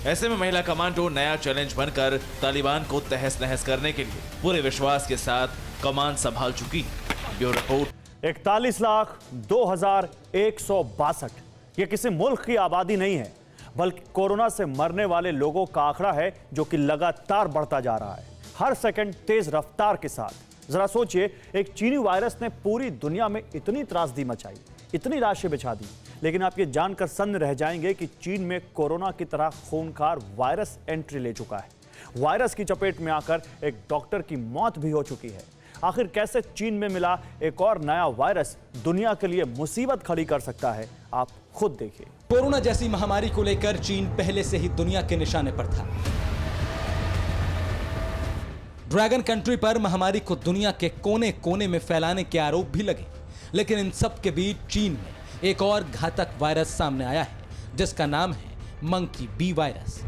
ऐसे में महिला कमांडो नया चैलेंज बनकर तालिबान को तहस नहस करने के लिए पूरे विश्वास के साथ कमान संभाल चुकी। Bureau report. 41,02,162 ये किसी मुल्क की आबादी नहीं है, बल्कि कोरोना से मरने वाले लोगों का आंकड़ा है, जो कि लगातार बढ़ता जा रहा है हर सेकंड तेज रफ्तार के साथ। जरा सोचिए, एक चीनी वायरस ने पूरी दुनिया में इतनी त्रासदी मचाई, इतनी लाशें बिछा दी, लेकिन आप ये जानकर सन्न रह जाएंगे कि चीन में कोरोना की तरह खूनखार वायरस एंट्री ले चुका है। वायरस की चपेट में आकर एक डॉक्टर की मौत भी हो चुकी है। आखिर कैसे चीन में मिला एक और नया वायरस दुनिया के लिए मुसीबत खड़ी कर सकता है, आप खुद देखिए। कोरोना जैसी महामारी को लेकर चीन पहले से ही दुनिया के निशाने पर था। ड्रैगन कंट्री पर महामारी को दुनिया के कोने कोने में फैलाने के आरोप भी लगे, लेकिन इन सब के बीच चीन में एक और घातक वायरस सामने आया है, जिसका नाम है मंकी बी वायरस।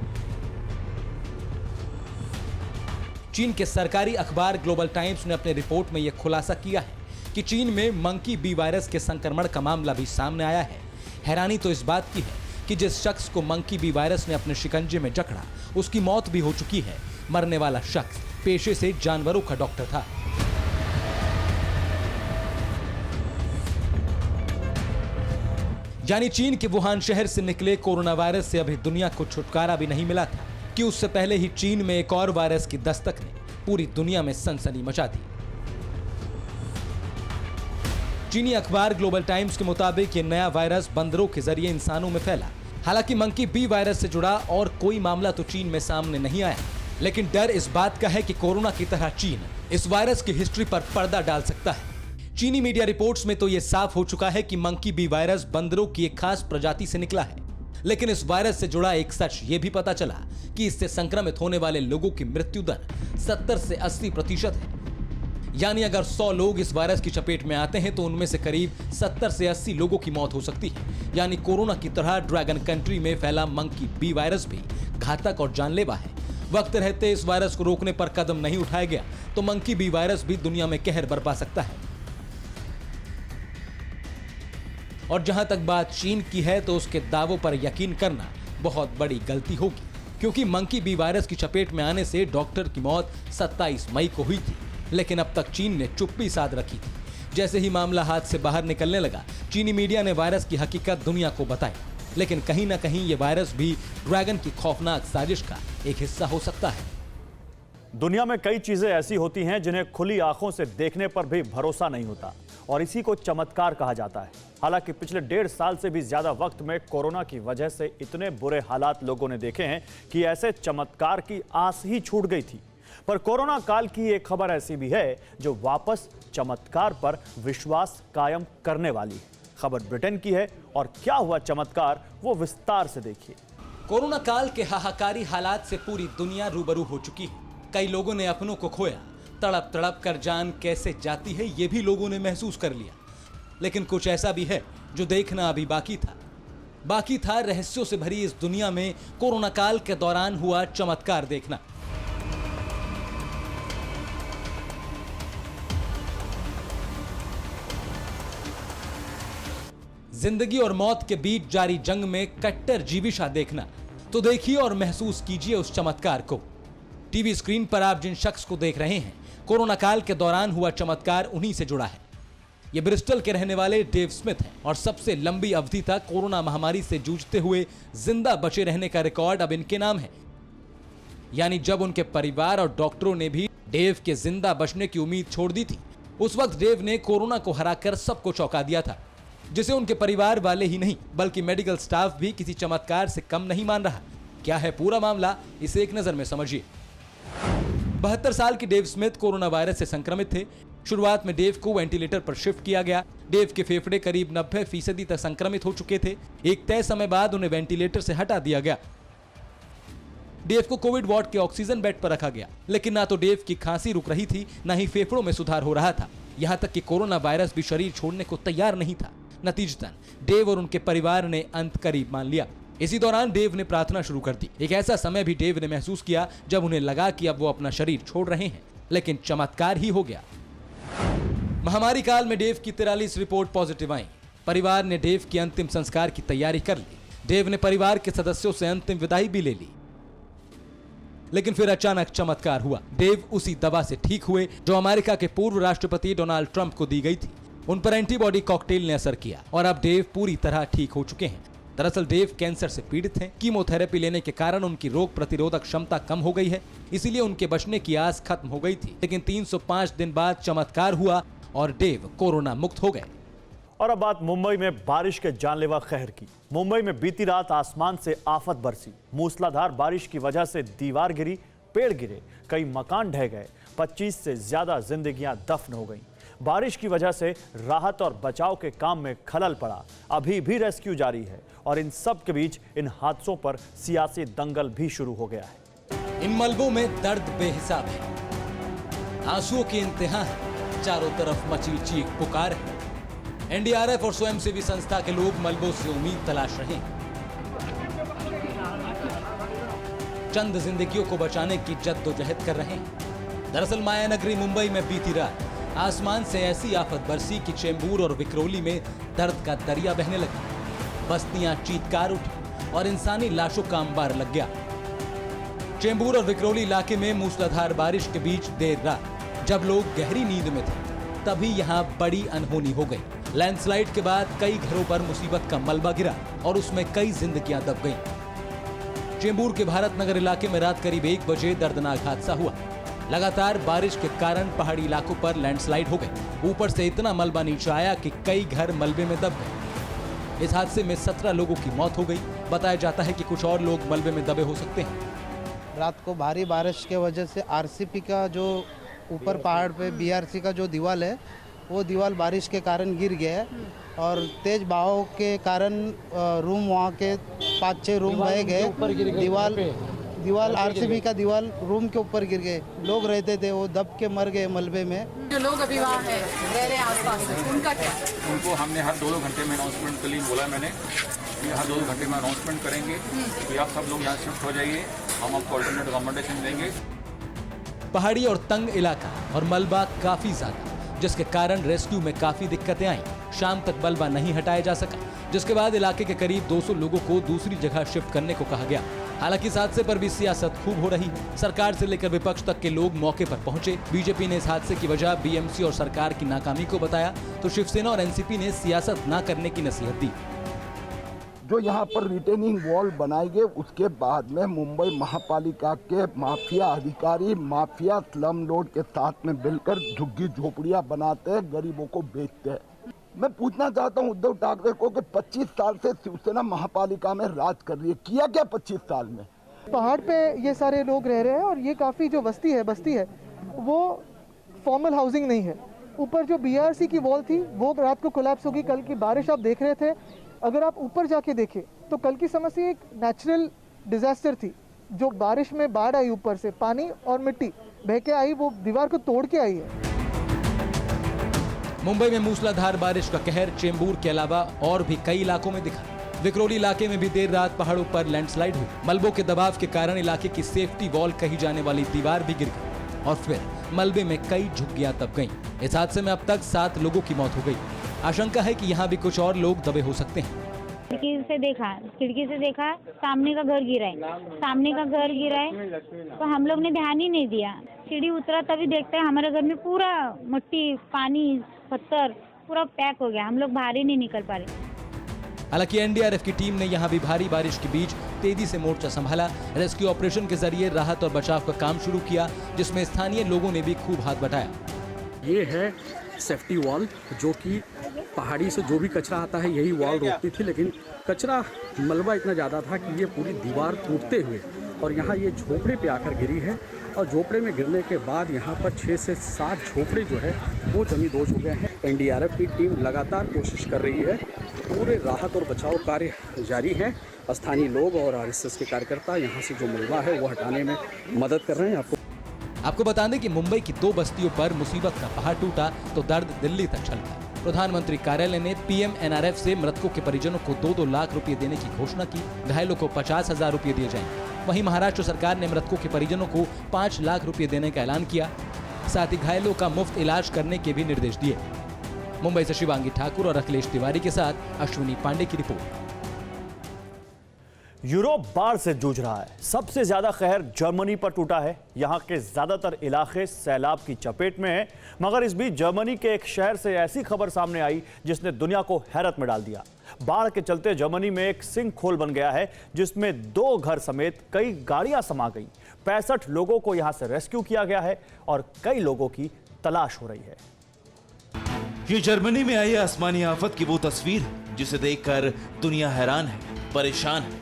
चीन के सरकारी अखबार ग्लोबल टाइम्स ने अपने रिपोर्ट में यह खुलासा किया है कि चीन में मंकी बी वायरस के संक्रमण का मामला भी सामने आया है। हैरानी तो इस बात की है कि जिस शख्स को मंकी बी वायरस ने अपने शिकंजे में जकड़ा, उसकी मौत भी हो चुकी है। मरने वाला शख्स पेशे से जानवरों का डॉक्टर था। यानी चीन के वुहान शहर से निकले कोरोना वायरस से अभी दुनिया को छुटकारा भी नहीं मिला था कि उससे पहले ही चीन में एक और वायरस की दस्तक ने पूरी दुनिया में सनसनी मचा दी। चीनी अखबार ग्लोबल टाइम्स के मुताबिक ये नया वायरस बंदरों के जरिए इंसानों में फैला। हालांकि मंकी बी वायरस से जुड़ा और कोई मामला तो चीन में सामने नहीं आया, लेकिन डर इस बात का है कि कोरोना की तरह चीन इस वायरस की हिस्ट्री पर पर्दा डाल सकता है। चीनी मीडिया रिपोर्ट्स में तो यह साफ हो चुका है कि मंकी बी वायरस बंदरों की एक खास प्रजाति से निकला है, लेकिन इस वायरस से जुड़ा एक सच ये भी पता चला कि इससे संक्रमित होने वाले लोगों की मृत्यु दर 70 से 80% है। यानी अगर 100 लोग इस वायरस की चपेट में आते हैं तो उनमें से करीब 70 से 80 लोगों की मौत हो सकती है। यानी कोरोना की तरह ड्रैगन कंट्री में फैला मंकी बी वायरस भी घातक और जानलेवा है। वक्त रहते इस वायरस को रोकने पर कदम नहीं उठाया गया तो मंकी बी वायरस भी दुनिया में कहर बरपा सकता है। और जहां तक बात चीन की है तो उसके दावों पर यकीन करना बहुत बड़ी गलती होगी, क्योंकि मंकी बी वायरस की चपेट में आने से डॉक्टर की मौत 27 मई को हुई थी, लेकिन अब तक चीन ने चुप्पी साध रखी थी। जैसे ही मामला हाथ से बाहर निकलने लगा, चीनी मीडिया ने वायरस की हकीकत दुनिया को बताई, लेकिन कहीं ना कहीं ये वायरस भी ड्रैगन की खौफनाक साजिश का एक हिस्सा हो सकता है। दुनिया में कई चीजें ऐसी होती हैं जिन्हें खुली आंखों से देखने पर भी भरोसा नहीं होता, और इसी को चमत्कार कहा जाता है। हालांकि पिछले 1.5 साल से भी ज्यादा वक्त में कोरोना की वजह से इतने बुरे हालात लोगों ने देखे हैं कि ऐसे चमत्कार की आस ही छूट गई थी। पर कोरोना काल की एक खबर ऐसी भी है जो वापस चमत्कार पर विश्वास कायम करने वाली है। खबर ब्रिटेन की है, और क्या हुआ चमत्कार वो विस्तार से देखिए। कोरोना काल के हाहाकारी हालात से पूरी दुनिया रूबरू हो चुकी है। कई लोगों ने अपनों को खोया, तड़प तड़प कर जान कैसे जाती है ये भी लोगों ने महसूस कर लिया। लेकिन कुछ ऐसा भी है जो देखना अभी बाकी था रहस्यों से भरी इस दुनिया में कोरोना काल के दौरान हुआ चमत्कार देखना। जिंदगी और मौत के बीच जारी जंग में कट्टर जीविशा देखना। तो देखिए और महसूस कीजिए उस चमत्कार को। टीवी स्क्रीन पर आप जिन शख्स को देख रहे हैं, कोरोना काल के दौरान हुआ चमत्कार उन्हीं से जुड़ा है। ये ब्रिस्टल के रहने वाले डेव स्मिथ हैं और सबसे लंबी अवधि तक कोरोना महामारी से जूझते हुए जिंदा बचे रहने का रिकॉर्ड अब इनके नाम है। यानी जब उनके परिवार और डॉक्टरों ने भी डेव के जिंदा बचने की उम्मीद छोड़ दी थी, उस वक्त डेव ने कोरोना को हराकर सबको चौंका दिया था, जिसे उनके परिवार वाले ही नहीं बल्कि मेडिकल स्टाफ भी किसी चमत्कार से कम नहीं मान रहा। क्या है पूरा मामला, इसे एक नजर में समझिए। 72 साल के डेव स्मिथ कोरोना वायरस से संक्रमित थे। शुरुआत में डेव को वेंटिलेटर पर शिफ्ट किया गया। डेव के फेफड़े करीब 90% तक संक्रमित हो चुके थे। एक तय समय बाद उन्हें वेंटिलेटर से हटा दिया गया। डेव को कोविड वार्ड के ऑक्सीजन बेड पर रखा गया, लेकिन ना तो डेव की खांसी रुक रही थी, ना ही फेफड़ों में सुधार हो रहा था। यहां तक कि कोरोना वायरस भी शरीर छोड़ने को तैयार नहीं था। नतीजतन डेव और उनके परिवार ने अंत करीब मान लिया। इसी दौरान डेव ने प्रार्थना शुरू कर दी। एक ऐसा समय भी डेव ने महसूस किया जब उन्हें लगा कि अब वो अपना शरीर छोड़ रहे हैं, लेकिन चमत्कार ही हो गया। महामारी काल में डेव की 43 रिपोर्ट पॉजिटिव आई। परिवार ने डेव की अंतिम संस्कार की तैयारी कर ली। डेव ने परिवार के सदस्यों से अंतिम विदाई भी ले ली। लेकिन फिर अचानक चमत्कार हुआ। डेव उसी दवा से ठीक हुए जो अमेरिका के पूर्व राष्ट्रपति डोनाल्ड ट्रंप को दी गई थी। उन पर एंटीबॉडी कॉकटेल ने असर किया और अब डेव पूरी तरह ठीक हो चुके हैं। दरअसल डेव कैंसर से पीड़ित हैं। कीमोथेरेपी लेने के कारण उनकी रोग प्रतिरोधक क्षमता कम हो गई है, इसीलिए उनके बचने की आस खत्म हो गई थी। लेकिन 305 दिन बाद चमत्कार हुआ और डेव कोरोना मुक्त हो गए। और अब बात मुंबई में बारिश के जानलेवा कहर की। मुंबई में बीती रात आसमान से आफत बरसी। मूसलाधार बारिश की वजह से दीवार गिरी, पेड़ गिरे, कई मकान ढह गए, 25 से ज्यादा जिंदगियां दफन हो गईं। बारिश की वजह से राहत और बचाव के काम में खलल पड़ा। अभी भी रेस्क्यू जारी है और इन सब के बीच इन हादसों पर सियासी दंगल भी शुरू हो गया है। इन मलबों में दर्द बेहिसाब है। आंसुओं की इंतहा है, चारों तरफ मची चीख पुकार है। एनडीआरएफ और स्वयंसेवी संस्था के लोग मलबों से उम्मीद तलाश रहे हैं। चंद जिंदगियों को बचाने की जद्दोजहद कर रहे हैं। दरअसल माया नगरी मुंबई में बीती रात आसमान से ऐसी आफत बरसी कि चेंबूर और विक्रोली में दर्द का दरिया बहने लगा। बस्तियां चीत्कार उठी और इंसानी लाशों का अंबार लग गया। चेंबूर और विक्रोली इलाके में मूसलाधार बारिश के बीच देर रात जब लोग गहरी नींद में थे, तभी यहाँ बड़ी अनहोनी हो गई। लैंडस्लाइड के बाद कई घरों पर मुसीबत का मलबा गिरा और उसमें कई जिंदगियां दब गईं। चेंबूर के भारत नगर इलाके में रात करीब 1 बजे दर्दनाक हादसा हुआ। लगातार बारिश के कारण पहाड़ी इलाकों पर लैंडस्लाइड हो गई। ऊपर से इतना मलबा नीचे आया कि कई घर मलबे में दब गए। इस हादसे में 17 लोगों की मौत हो गई। बताया जाता है कि कुछ और लोग मलबे में दबे हो सकते हैं। रात को भारी बारिश के वजह से आरसीपी का जो ऊपर पहाड़ पे बीआरसी का जो दीवार है, वो दीवार बारिश के कारण गिर गया है और तेज बहाव के कारण रूम वहाँ के 5-6 रूम बह गए। दीवार आरसीबी का दीवार रूम के ऊपर गिर गए। लोग रहते थे, वो दब के मर गए मलबे में। जो लोग अभी वहाँ है रह रहे आसपास, उनका क्या? उनको हमने हर 2-2 घंटे में अनाउंसमेंट के लिए बोला है। मैंने हर 2-2 घंटे में अनाउंसमेंट करेंगे कि आप सब लोग यहाँ शिफ्ट हो जाइए, हम आपको ऑल्टरनेट अकोमोडेशन देंगे। पहाड़ी और तंग इलाका और मलबा काफी ज्यादा, जिसके कारण रेस्क्यू में काफी दिक्कतें आई। शाम तक मलबा नहीं हटाया जा सका, जिसके बाद इलाके के करीब 200 लोगों को दूसरी जगह शिफ्ट करने को कहा गया। हालांकि इस हादसे पर भी सियासत खूब हो रही है। सरकार से लेकर विपक्ष तक के लोग मौके पर पहुंचे। बीजेपी ने इस हादसे की वजह बीएमसी और सरकार की नाकामी को बताया, तो शिवसेना और एनसीपी ने सियासत न करने की नसीहत दी। जो यहाँ पर रिटेनिंग वॉल बनाई गई, उसके बाद में मुंबई महापालिका के माफिया अधिकारी माफिया स्लम लोड के साथ में मिलकर झुग्गी झोपड़ियाँ बनाते हैं, गरीबों को बेचते हैं। मैं पूछना चाहता हूँ उद्धव ठाकरे को कि 25 साल से शिवसेना महापालिका में राज कर रही है, किया क्या 25 साल में? पहाड़ पे ये सारे लोग रह रहे हैं और ये काफ़ी जो बस्ती है वो फॉर्मल हाउसिंग नहीं है। ऊपर जो बीआरसी की वॉल थी वो रात को कोलैप्स होगी। कल की बारिश आप देख रहे थे, अगर आप ऊपर जाके देखें तो कल की समस्या एक नेचुरल डिजास्टर थी। जो बारिश में बाढ़ आई, ऊपर से पानी और मिट्टी बह के आई, वो दीवार को तोड़ के आई है। मुंबई में मूसलाधार बारिश का कहर चेंबूर के अलावा और भी कई इलाकों में दिखा। विक्रोली इलाके में भी देर रात पहाड़ों पर लैंडस्लाइड हुई। मलबों के दबाव के कारण इलाके की सेफ्टी वॉल कही जाने वाली दीवार भी गिर गई और फिर मलबे में कई झुग्गियां दब गईं। इस हादसे में अब तक 7 लोगों की मौत हो गई। आशंका है कि यहाँ भी कुछ और लोग दबे हो सकते हैं। खिड़की से देखा सामने का घर गिरा है, तो हम लोग ने ध्यान ही नहीं दिया। सीढ़ी उतरा तभी देखते हैं हमारे घर में पूरा मिट्टी, पानी, पत्थर पूरा पैक हो गया। हम लोग बाहर ही नहीं निकल पा रहे। हालांकि एनडीआरएफ की टीम ने यहां भी भारी बारिश के बीच तेजी से मोर्चा संभाला। रेस्क्यू ऑपरेशन के जरिए राहत और बचाव का काम शुरू किया, जिसमें स्थानीय लोगों ने भी खूब हाथ बटाया। ये है सेफ्टी वॉल, जो कि पहाड़ी से जो भी कचरा आता है यही वॉल रोकती थी, लेकिन कचरा मलबा इतना ज़्यादा था कि ये पूरी दीवार टूटते हुए और यहाँ ये झोपड़े पे आकर गिरी है। और झोपड़े में गिरने के बाद यहाँ पर 6 से 7 झोपड़े जो है वो जमींदोज हो गए हैं। एनडीआरएफ की टीम लगातार कोशिश कर रही है। पूरे राहत और बचाव कार्य जारी है। स्थानीय लोग और आरएसएस के कार्यकर्ता यहाँ से जो मलबा है वो हटाने में मदद कर रहे हैं। आपको बता दें कि मुंबई की 2 बस्तियों पर मुसीबत का पहाड़ टूटा तो दर्द दिल्ली तक छलका। प्रधानमंत्री कार्यालय ने पीएमएनआरएफ से मृतकों के परिजनों को 2-2 लाख रुपए देने की घोषणा की। घायलों को 50,000 रुपए दिए जाएंगे। वहीं महाराष्ट्र सरकार ने मृतकों के परिजनों को 5 लाख रुपए देने का ऐलान किया। साथ ही घायलों का मुफ्त इलाज करने के भी निर्देश दिए। मुंबई से शिवांगी ठाकुर और अखिलेश तिवारी के साथ अश्विनी पांडे की रिपोर्ट। यूरोप बाढ़ से जूझ रहा है। सबसे ज्यादा कहर जर्मनी पर टूटा है। यहां के ज्यादातर इलाके सैलाब की चपेट में हैं। मगर इस बीच जर्मनी के एक शहर से ऐसी खबर सामने आई जिसने दुनिया को हैरत में डाल दिया। बाढ़ के चलते जर्मनी में एक सिंक खोल बन गया है, जिसमें 2 घर समेत कई गाड़ियां समा गई। 65 लोगों को यहां से रेस्क्यू किया गया है और कई लोगों की तलाश हो रही है। ये जर्मनी में आई आसमानी आफत की वो तस्वीर जिसे देखकर दुनिया हैरान है, परेशान है।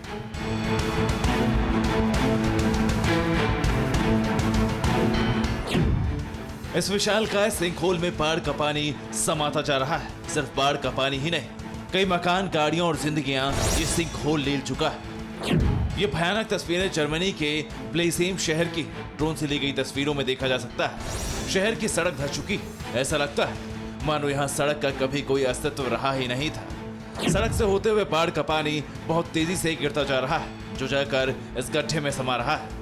इस विशालकाय सिंकहोल में बाढ़ का पानी समाता जा रहा है। सिर्फ बाढ़ का पानी ही नहीं, कई मकान, गाड़ियां और जिंदगियां ये सिंकहोल ले चुका है। ये भयानक तस्वीरें जर्मनी के ब्लेसेम शहर की ड्रोन से ली गई तस्वीरों में देखा जा सकता है। शहर की सड़क धंस चुकी, ऐसा लगता है मानो यहाँ सड़क का कभी कोई अस्तित्व रहा ही नहीं था। सड़क से होते हुए बाढ़ का पानी बहुत तेजी से गिरता जा रहा है, जो जाकर इस गड्ढे में समा रहा है।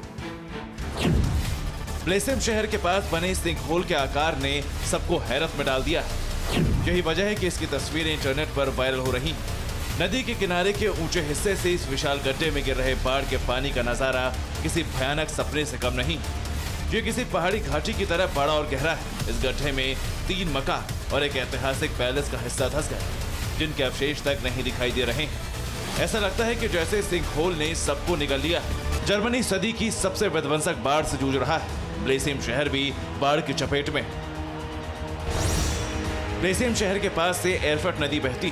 ब्लेसेम शहर के पास बने सिंक होल के आकार ने सबको हैरत में डाल दिया। यही वजह है कि इसकी तस्वीरें इंटरनेट पर वायरल हो रही। नदी के किनारे के ऊंचे हिस्से से इस विशाल गड्ढे में गिर रहे बाढ़ के पानी का नजारा किसी भयानक सपने से कम नहीं। ये किसी पहाड़ी घाटी की तरह बड़ा और गहरा है। इस गड्ढे में 3 मकान और एक ऐतिहासिक पैलेस का हिस्सा धंस गए, जिनके अवशेष तक नहीं दिखाई दे रहे हैं। ऐसा लगता है कि जैसे सिंक होल ने सबको निगल लिया। जर्मनी सदी की सबसे विध्वंसक बाढ़ से जूझ रहा है। ब्लेसेम शहर भी बाढ़ की चपेट में। ब्लेसेम शहर के पास से एरफट नदी बहती।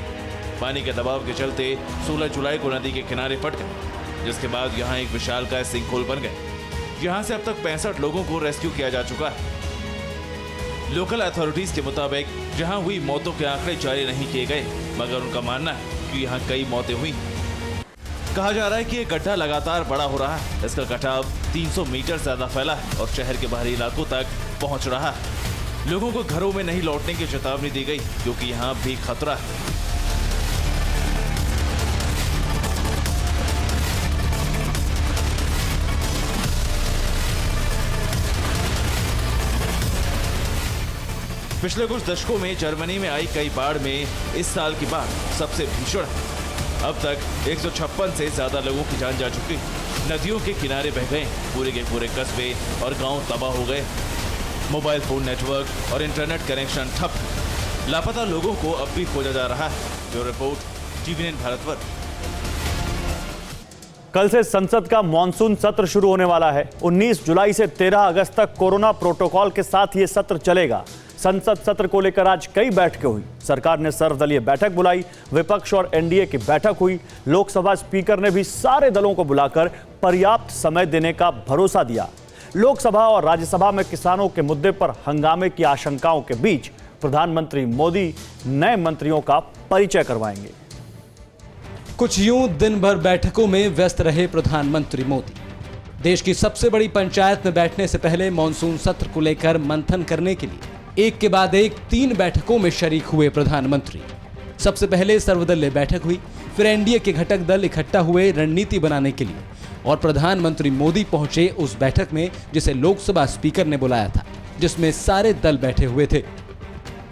पानी के दबाव के चलते 16 जुलाई को नदी के किनारे फट गए, जिसके बाद यहाँ एक विशालकाय सिंक होल बन गए। यहाँ से अब तक 65 लोगों को रेस्क्यू किया जा चुका है। लोकल अथॉरिटीज के मुताबिक जहाँ हुई मौतों के आंकड़े जारी नहीं किए गए, मगर उनका मानना है कि यहाँ कई मौतें हुई। कहा जा रहा है कि ये गड्ढा लगातार बड़ा हो रहा है। इसका कटाव 300 मीटर ज्यादा फैला है और शहर के बाहरी इलाकों तक पहुंच रहा है। लोगों को घरों में नहीं लौटने की चेतावनी दी गई, क्योंकि यहाँ भी खतरा है। पिछले कुछ दशकों में जर्मनी में आई कई बाढ़ में इस साल की बाढ़ सबसे भीषण है। अब तक 156 से ज्यादा लोगों की जान जा चुकी। नदियों के किनारे बह गए, पूरे के पूरे कस्बे और गांव तबाह हो गए। मोबाइल फोन नेटवर्क और इंटरनेट कनेक्शन ठप। लापता लोगों को अब भी खोजा जा रहा है। Bureau report, TVN Bharatvarsh. कल से संसद का मॉनसून सत्र शुरू होने वाला है। 19 जुलाई से 13 अगस्त तक कोरोना प्रोटोकॉल के साथ ये सत्र चलेगा। संसद सत्र को लेकर आज कई बैठकें हुई। सरकार ने सर्वदलीय बैठक बुलाई, विपक्ष और एनडीए की बैठक हुई। लोकसभा स्पीकर ने भी सारे दलों को बुलाकर पर्याप्त समय देने का भरोसा दिया। लोकसभा और राज्यसभा में किसानों के मुद्दे पर हंगामे की आशंकाओं के बीच प्रधानमंत्री मोदी नए मंत्रियों का परिचय करवाएंगे। कुछ यूं दिन भर बैठकों में व्यस्त रहे प्रधानमंत्री मोदी। देश की सबसे बड़ी पंचायत में बैठने से पहले मॉनसून सत्र को लेकर मंथन करने के लिए एक के बाद एक 3 बैठकों में शरीक हुए प्रधानमंत्री। सबसे पहले सर्वदलीय बैठक हुई, फिर एनडीए के घटक दल इकट्ठा हुए रणनीति बनाने के लिए, और प्रधानमंत्री मोदी पहुंचे उस बैठक में जिसे लोकसभा स्पीकर ने बुलाया था, जिसमें सारे दल बैठे हुए थे।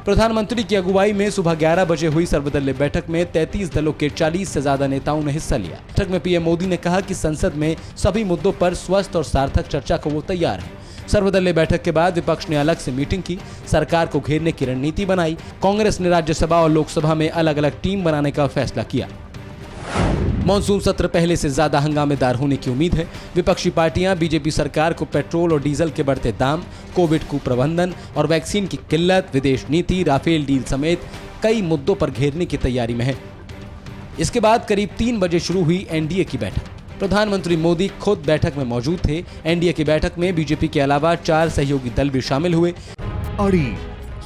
प्रधानमंत्री की अगुवाई में सुबह 11 बजे हुई सर्वदलीय बैठक में 33 दलों के 40 से ज्यादा नेताओं ने हिस्सा लिया। बैठक में पीएम मोदी ने कहा कि संसद में सभी मुद्दों पर स्वस्थ और सार्थक चर्चा को वो तैयार है। सर्वदलीय बैठक के बाद विपक्ष ने अलग से मीटिंग की, सरकार को घेरने की रणनीति बनाई। कांग्रेस ने राज्यसभा और लोकसभा में अलग अलग टीम बनाने का फैसला किया। मॉनसून सत्र पहले से ज्यादा हंगामेदार होने की उम्मीद है। विपक्षी पार्टियां बीजेपी सरकार को पेट्रोल और डीजल के बढ़ते दाम, कोविड कुप्रबंधन और वैक्सीन की किल्लत, विदेश नीति, राफेल डील समेत कई मुद्दों पर घेरने की तैयारी में है। इसके बाद करीब 3 बजे शुरू हुई एनडीए की बैठक। प्रधानमंत्री मोदी खुद बैठक में मौजूद थे। एनडीए की बैठक में बीजेपी के अलावा 4 सहयोगी दल भी शामिल हुए। अड़ी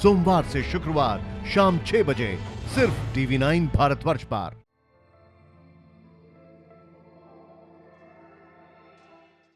सोमवार से शुक्रवार शाम 6 बजे सिर्फ TV9 भारतवर्ष पर।